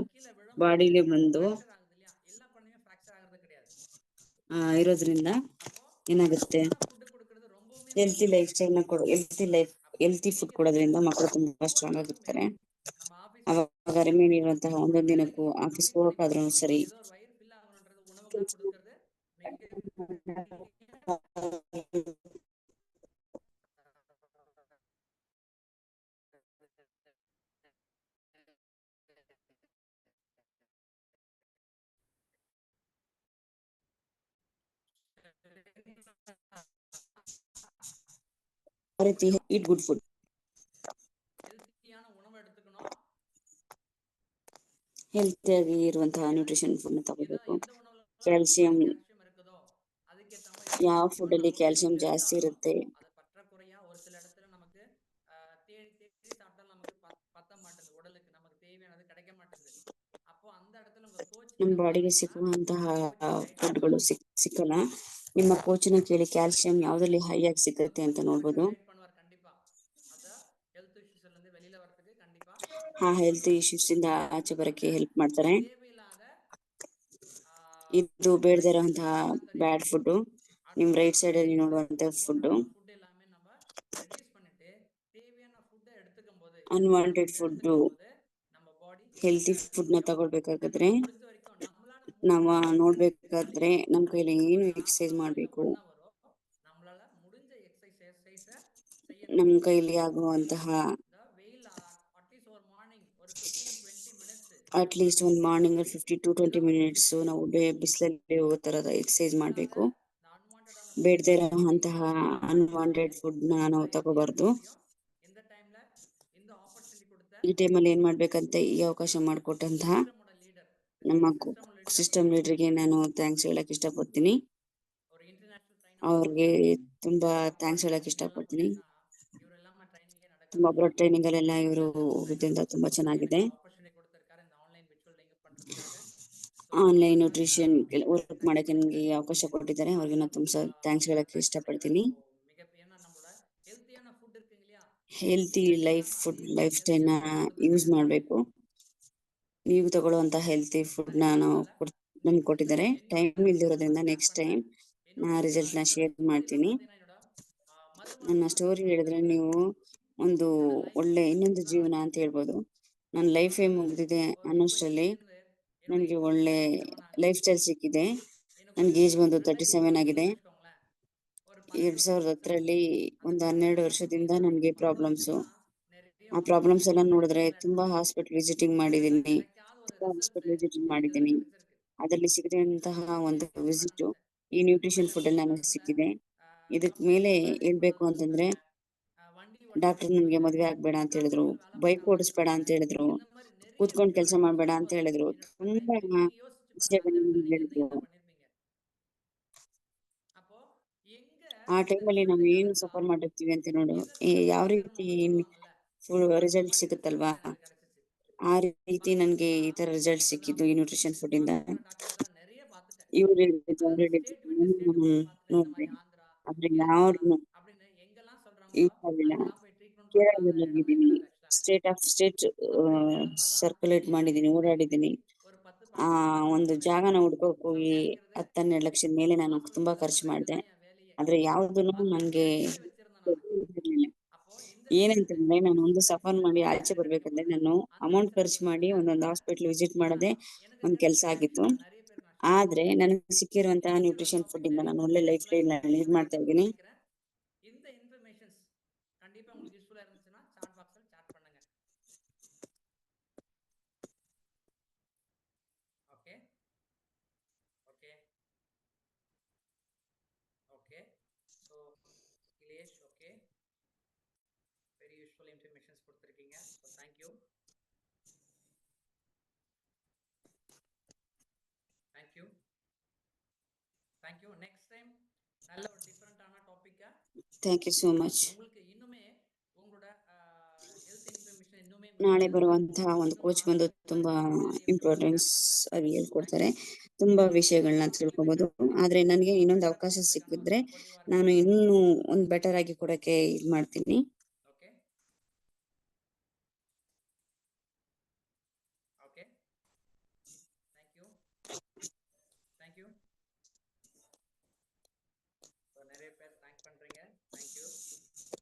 A: ಬಾಡಿಲಿ ಬಂದು ಇರೋದ್ರಿಂದ ಏನಾಗುತ್ತೆ, ಹೆಲ್ತಿ ಫುಡ್ ಕೊಡೋದ್ರಿಂದ ಮಕ್ಕಳು ತುಂಬಾ ಸ್ಟ್ರಾಂಗ್ ಆಗಿರ್ತಾರೆ. ಅವಾಗ ರಿಮೈನ್ ಇರುವಂತಹ ಒಂದೊಂದ್ ದಿನಕ್ಕೂ ಆಫೀಸ್ಗೆ ಹೋಗಕ್ಕಾದ್ರೂ ಸರಿ ರೀತಿ ಈಟ್ ಗುಡ್ ಫುಡ್,
B: ಹೆಲ್ತಿயான உணவு எடுத்துக்கணும்.
A: ಹೆಲ್ತಿಯಾಗಿ ಇರುವಂತಹ ನ್ಯೂಟ್ರಿಷನ್ ಫುಡ್ ನ ತಗೋಬೇಕು. ಕ್ಯಾಲ್ಸಿಯಂ
B: இருக்குதோ அதுக்கு ஏத்த
A: ಯಾವ ಫುಡ್ ಅಲ್ಲಿ ಕ್ಯಾಲ್ಸಿಯಂ ಜಾಸ್ತಿ ಇರುತ್ತೆ,
B: அது பற்றாக்குறையா ஒரு சில இடத்துல நமக்கு தேடி சாப்பிட்டாலும் நமக்கு பத்த மாட்டேங்குது, உடலுக்கு நமக்கு தேவையானது கிடைக்க மாட்டேங்குது. அப்போ அந்த இடத்துல உங்க கோச்
A: ನಮ್ಮ ಬಾಡಿಗೆ ಸಿಕ್ಕುವಂತಹ ಫುಡ್ಗಳು ಸಿಕ್ಕಲ್ಲ. ನಿಮ್ಮ ಕೋಚಿನ ಕೇಳಿ ಕ್ಯಾಲ್ಸಿಯಂ ಯಾವ್ದ್ರಲ್ಲಿ ಹೈ ಆಗಿ ಸಿಗುತ್ತೆ ಅಂತ ನೋಡ್ಬೋದು.
B: பண்ணுவார் கண்டிப்பா. அத ஹெல்த் இஷ்யூஸ்ல இருந்து வெளியில வரதுக்கு கண்டிப்பா
A: ಆ ಹೆಲ್ತ್ ಇಶ್ಯೂಸ್ ಇಂದ ಆಚೆ ಬರಕ್ಕೆ ಹೆಲ್ಪ್ ಮಾಡ್ತಾರೆ. ಇದು ಬೇಡದೇ ಇರುವಂತಹ ಬ್ಯಾಡ್ ಫುಡ್, ನಿಮ್ ರೈಟ್ ಸೈಡ್ ಅಲ್ಲಿ ನೋಡುವಂತ ಫುಡ್
B: எல்லாமே நம்ம ரெடியூஸ் பண்ணிட்டு தேவையான ஃபுட் எடுத்துக்கும்போது
A: ಅನ್ವಾಂಟೆಡ್ ಫುಡ್
B: நம்ம பாடி
A: ಹೆಲ್ತಿ ಫುಡ್ ನ ತಗೊಳ್ಬೇಕಾದ್ರೆ
B: முடிஞ்ச வரைக்கும் நம்மளால
A: ನಾವ ನೋಡ್ಬೇಕಾದ್ರೆ ನಮ್ ಕೈಲಿ ಏನು ಎಕ್ಸರ್ಸೈಸ್ ಮಾಡ್ಬೇಕು,
B: நம்மளால முடிஞ்ச எக்ஸசைஸ்
A: ನಮ್ ಕೈಲಿ ಆಗುವಂತಹ
B: வெயில் அட்லீஸ்ட் ஒரு மார்னிங் ஒரு 15-20 மினிட்ஸ்
A: ಅಟ್ಲೀಸ್ಟ್ ಒಂದು ಮಾರ್ನಿಂಗ್ 50 to 20 ಮಿನಿಟ್ಸ್ ನಾವು ಬಿಸಿಲಲ್ಲಿ ಹೋಗೋ ತರದ ಎಕ್ಸರ್ಸೈಸ್ ಮಾಡ್ಬೇಕು. ಬೇಡದೇ ಇರುವಂತಹ ಅನ್ವಾಂಟೆಡ್ ಫುಡ್ ನಾವು ತಗೋಬಾರ್ದು.
B: இந்த டைம்ல இந்த ஆப்பர்ಚುನಿಟಿ கொடுத்த
A: ಈ ಟೈಮಲ್ಲಿ ಏನ್ ಮಾಡ್ಬೇಕಂತ ಈ ಅವಕಾಶ ಮಾಡಿಕೊಟ್ಟಂತಹ ನಮ್ಮ ಸಿಸ್ಟಮ್ ಲೀಡರ್ಗೆ ನಾನು ಥ್ಯಾಂಕ್ಸ್ ಹೇಳಕ್ ಇಷ್ಟಪಡ್ತೀನಿ.
B: ஒரு இன்டர்நேஷனல்
A: ಅವ್ರಿಗೆ ತುಂಬಾ ಥ್ಯಾಂಕ್ಸ್ ಹೇಳಕ್ ಇಷ್ಟಪಡ್ತೀನಿ. ತುಂಬಾ ಟ್ರೈನಿಂಗ್ ಅಲ್ಲೆಲ್ಲ ಇವರು ಹೋಗೋದ್ರಿಂದ ತುಂಬಾ ಚೆನ್ನಾಗಿದೆ. ಆನ್ಲೈನ್ ನ್ಯೂಟ್ರಿಷನ್ ವರ್ಕ್ ಮಾಡಕ್ಕೆ ನನಗೆ ಅವಕಾಶ ಕೊಟ್ಟಿದ್ದಾರೆ. ಅವ್ರಿಗೆ ನಾನು ತುಂಬಾ ಥ್ಯಾಂಕ್ಸ್ ಹೇಳಕ್ಕೆ ಇಷ್ಟಪಡ್ತೀನಿ. ಹೆಲ್ತಿ ಲೈಫ್ ಸ್ಟೈಲ್ ನ ಯೂಸ್ ಮಾಡಬೇಕು. ನೀವು ತಗೊಳ್ಳುವಂತ ಹೆಲ್ತಿ ಫುಡ್ ನಮ್ಗೆ ಕೊಟ್ಟಿದ್ದಾರೆ. ಟೈಮ್ ಇಲ್ದಿರೋದ್ರಿಂದ ನೆಕ್ಸ್ಟ್ ಟೈಮ್ ನಾ ರಿಸಲ್ಟ್ ನ ಶೇರ್ ಮಾಡ್ತೀನಿ. ನನ್ನ ಸ್ಟೋರಿ ಹೇಳಿದ್ರೆ ನೀವು ಒಂದು ಒಳ್ಳೆ ಇನ್ನೊಂದು ಜೀವನ ಅಂತ ಹೇಳ್ಬೋದು. ನನ್ನ ಲೈಫ್ ಮುಗಿದಿದೆ ಅನ್ನೋಷ್ಟರಲ್ಲಿ ನನಗೆ ಒಳ್ಳೆ ಲೈಫ್ ಸ್ಟೈಲ್ ಸಿಕ್ಕಿದೆ. ನನ್ಗೆ ಏಜ್ ಬಂದು 37 ಆಗಿದೆ. 2010ರಲ್ಲಿ ಒಂದು 12 ವರ್ಷದಿಂದ ನನಗೆ ಪ್ರಾಬ್ಲಮ್ಸು. ಆ ಪ್ರಾಬ್ಲಮ್ಸ್ ಎಲ್ಲ ನೋಡಿದ್ರೆ ತುಂಬಾ ಹಾಸ್ಪಿಟಲ್ ವಿಸಿಟಿಂಗ್ ಮಾಡಿದ್ದೀನಿ. ಅದರಲ್ಲಿ ಸಿಗದಂತಹ ಒಂದು ವಿಸಿಟ್ ಈ ನ್ಯೂಟ್ರಿಷನ್ ಫುಡ್ ಅಲ್ಲಿ ನನಗೆ ಸಿಕ್ಕಿದೆ. ಇದಕ್ ಮೇಲೆ ಹೇಳ್ಬೇಕು ಅಂತಂದ್ರೆ ಡಾಕ್ಟರ್ ನನ್ಗೆ ಮದ್ವೆ ಆಗ್ಬೇಡ ಅಂತ ಹೇಳಿದ್ರು, ಬೈಕ್ ಓಡಿಸ್ಬೇಡ ಅಂತ ಹೇಳಿದ್ರು, ಕೂತ್ಕೊಂಡ್ ಕೆಲಸ ಮಾಡ್ಬೇಡ ಅಂತ ಹೇಳಿದ್ರು, ತುಂಬಾ ವಿಷಯಗಳನ್ನ ಹೇಳಿದ್ರು. ಆ ಟೈಮಲ್ಲಿ ನಾವು ಏನು ಸಫರ್ ಮಾಡಿರ್ತೀವಿ ಅಂತ ನೋಡು, ಯಾವ ರೀತಿ ರಿಸಲ್ಟ್ ಸಿಗುತ್ತಲ್ವಾ, ಆ ರೀತಿ ನನ್ಗೆ ಈ ತರ ರಿಸಲ್ಟ್ ಸಿಕ್ಕಿದ್ದು ಈ ನ್ಯೂಟ್ರಿಷನ್ ಫುಡ್ ಇಂದ. ಇವ್ರು ನೋಡಿದೆ, ಆದ್ರೆ ಯಾರು ಕೇರಳದಲ್ಲಿ ಹೋಗಿದ್ದೀನಿ, ಸ್ಟೇಟ್ ಸರ್ಕ್ಯುಲೇಟ್ ಮಾಡಿದ್ದೀನಿ, ಓಡಾಡಿದ್ದೀನಿ. ಆ ಒಂದು ಜಾಗನ ಹುಡ್ಕೋಕ್ ಹೋಗಿ 10-12 ಲಕ್ಷದ ಮೇಲೆ ನಾನು ತುಂಬಾ ಖರ್ಚು ಮಾಡಿದೆ. ಆದ್ರೆ ಯಾವ್ದನ್ನು ನನ್ಗೆ ಏನಂತಂದ್ರೆ, ನಾನು ಒಂದು ಸಫರ್ ಮಾಡಿ ಆಚೆ ಬರ್ಬೇಕಂದ್ರೆ ನಾನು ಅಮೌಂಟ್ ಖರ್ಚು ಮಾಡಿ ಒಂದೊಂದು ಹಾಸ್ಪಿಟ್ಲ್ ವಿಸಿಟ್ ಮಾಡೋದೇ ಒಂದ್ ಕೆಲಸ ಆಗಿತ್ತು. ಆದ್ರೆ ನನಗೆ ಸಿಕ್ಕಿರುವಂತಹ ನ್ಯೂಟ್ರಿಷನ್ ಫುಡ್ ಇಂದ ನಾನು ಒಳ್ಳೆ ಲೈಫ್ ಸ್ಟೈಲ್ ಲೀಡ್ ಮಾಡ್ತಾ ಇದ್ದೀನಿ.
B: இந்த இன்ஃபர்மேஷன்ஸ் கண்டிப்பா உங்களுக்கு யூஸ்ஃபுல்லா இருந்துச்சுன்னா சாட் பாக்ஸ்ல சாட் பண்ணுங்க. ஓகே ஓகே ஓகே ஸோ இலேஷ் ஓகே வெரி யூஸ்ஃபுல் இன்ஃபர்மேஷன்ஸ் கொடுத்துருக்கீங்க. So thank you thank you thank you. Next time நல்ல ஒரு டிஃபரெண்டான டாபிக்கா.
A: Thank you so much.
B: உங்களுக்கு இன்னுமே உங்களோட ಹೆಲ್ತ್ ಇನ್ಫಾರ್ಮೇಶನ್ ಇನ್ನುமே
A: ನಾಳೆ ಬರುವಂತಹ ಒಂದು ಕೋಚ್ ಬಂದು ತುಂಬಾ ಇಂಪಾರ್ಟೆನ್ಸ್ ಆಗಿ ಹೇಳ್ಕೊಡ್ತಾರೆ. ತುಂಬಾ ವಿಷಯಗಳನ್ನ ತಿಳ್ಕೊಬಹುದು. ಆದ್ರೆ ನನಗೆ ಇನ್ನೊಂದು ಅವಕಾಶ ಸಿಕ್ಕಿದ್ರೆ ನಾನು ಇನ್ನೂ ಒಂದು ಬೆಟರ್ ಆಗಿ ಕೊಡಕ್ಕೆ ಇದು ಮಾಡ್ತೀನಿ.
B: Okay okay thank you thank you. நிறைய பேர் தேங்க் பண்றீங்க. தேங்க்யூ.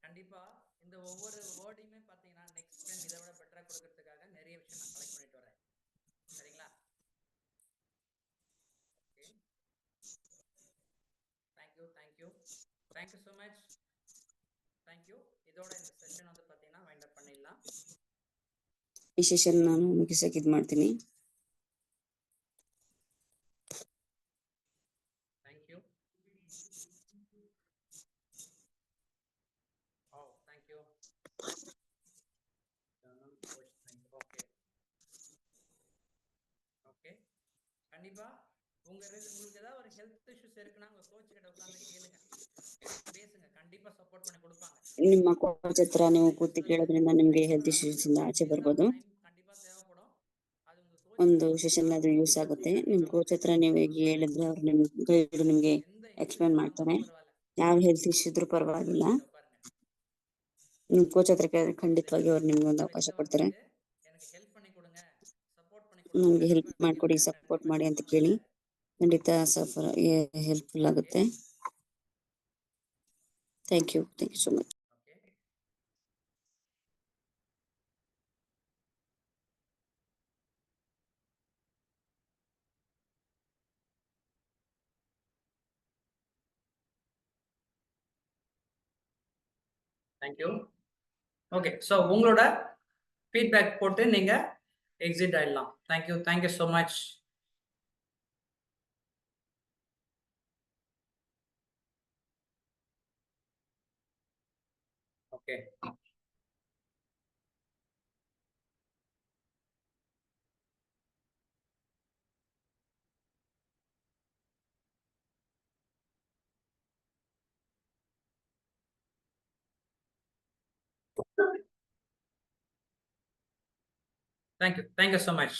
B: கண்டிப்பா இந்த ஒவ்வொரு வேர்டையுமே பாத்தீங்கன்னா நெக்ஸ்ட் டைம் இதை விட பெட்டரா கொடுக்கறதுக்காக நிறைய விஷயம் நான் கலெக்ட் பண்ணிட்டு வரேன். சரிங்களா? Okay thank you thank you thank you so much. Thank you. இதோட இந்த செஷன் வந்து பாத்தீங்கன்னா வைண்ட் அப் பண்ணிடலாம்.
A: ಈ ಸೆಷನ್ ನಾನು ಮುಗಿಸಕ್ಕೆ ಇದು ಮಾಡ್ತೀನಿ.
B: Thank you. Thank you. Okay okay கண்டிப்பா உங்களுக்கு ஏதாவது ஒரு ஹெல்த் இஷ்யூஸ் இருக்குன்னா உங்க கோச் கிட்ட உட்கார்ந்து கேளுங்க, பேசுங்க. கண்டிப்பா சப்போர்ட் பண்ணி கொடுப்பாங்க.
A: ನಿಮ್ಮ ಕೋಚ್ ಹತ್ರ ನೀವು ಕೂತು ಕೇಳೋದ್ರಿಂದ ನಿಮ್ಗೆ ಹೆಲ್ತ್ ಇಶ್ಯೂಸ್ ಇಂದ ಆಚೆ ಬರ್ಬೋದು.
B: கண்டிப்பா தேவைப்படும். அது உங்க
A: ಒಂದು ಸೆಷನ್ ಅದು ಯೂಸ್ ಆಗುತ್ತೆ. ನಿಮ್ ಕೋಚ್ ಹತ್ರ ನೀವು ಹೇಳಿದ್ರೆ ಅವ್ರು ನಿಮ್ಗೆ ಎಕ್ಸ್ಪ್ಲೇನ್ ಮಾಡ್ತಾರೆ. ಯಾವ ಹೆಲ್ತ್ ಇಶ್ಯೂ ಇದ್ರೂ ಪರವಾಗಿಲ್ಲ, ನಿಮ್ ಕೋಚ್ ಹತ್ರ ಖಂಡಿತವಾಗಿ ಅವ್ರು ನಿಮ್ಗೆ ಒಂದು ಅವಕಾಶ ಕೊಡ್ತಾರೆ.
B: எனக்கு ಹೆಲ್ಪ್ பண்ணி கொடுங்க, ಸಪೋರ್ಟ್ பண்ணி
A: ನಮ್ಗೆ ಹೆಲ್ಪ್ ಮಾಡ್ಕೊಡಿ, ಸಪೋರ್ಟ್ ಮಾಡಿ ಅಂತ ಕೇಳಿ. ಖಂಡಿತ ಹೆಲ್ಪ್ಫುಲ್ ಆಗುತ್ತೆ. Thank you so much.
B: Thank you. Okay so உங்களோட ஃபீட்பேக் போட்டு நீங்க எக்ஸிட் ஆயிடலாம். Thank you thank you so much. Okay thank you so much.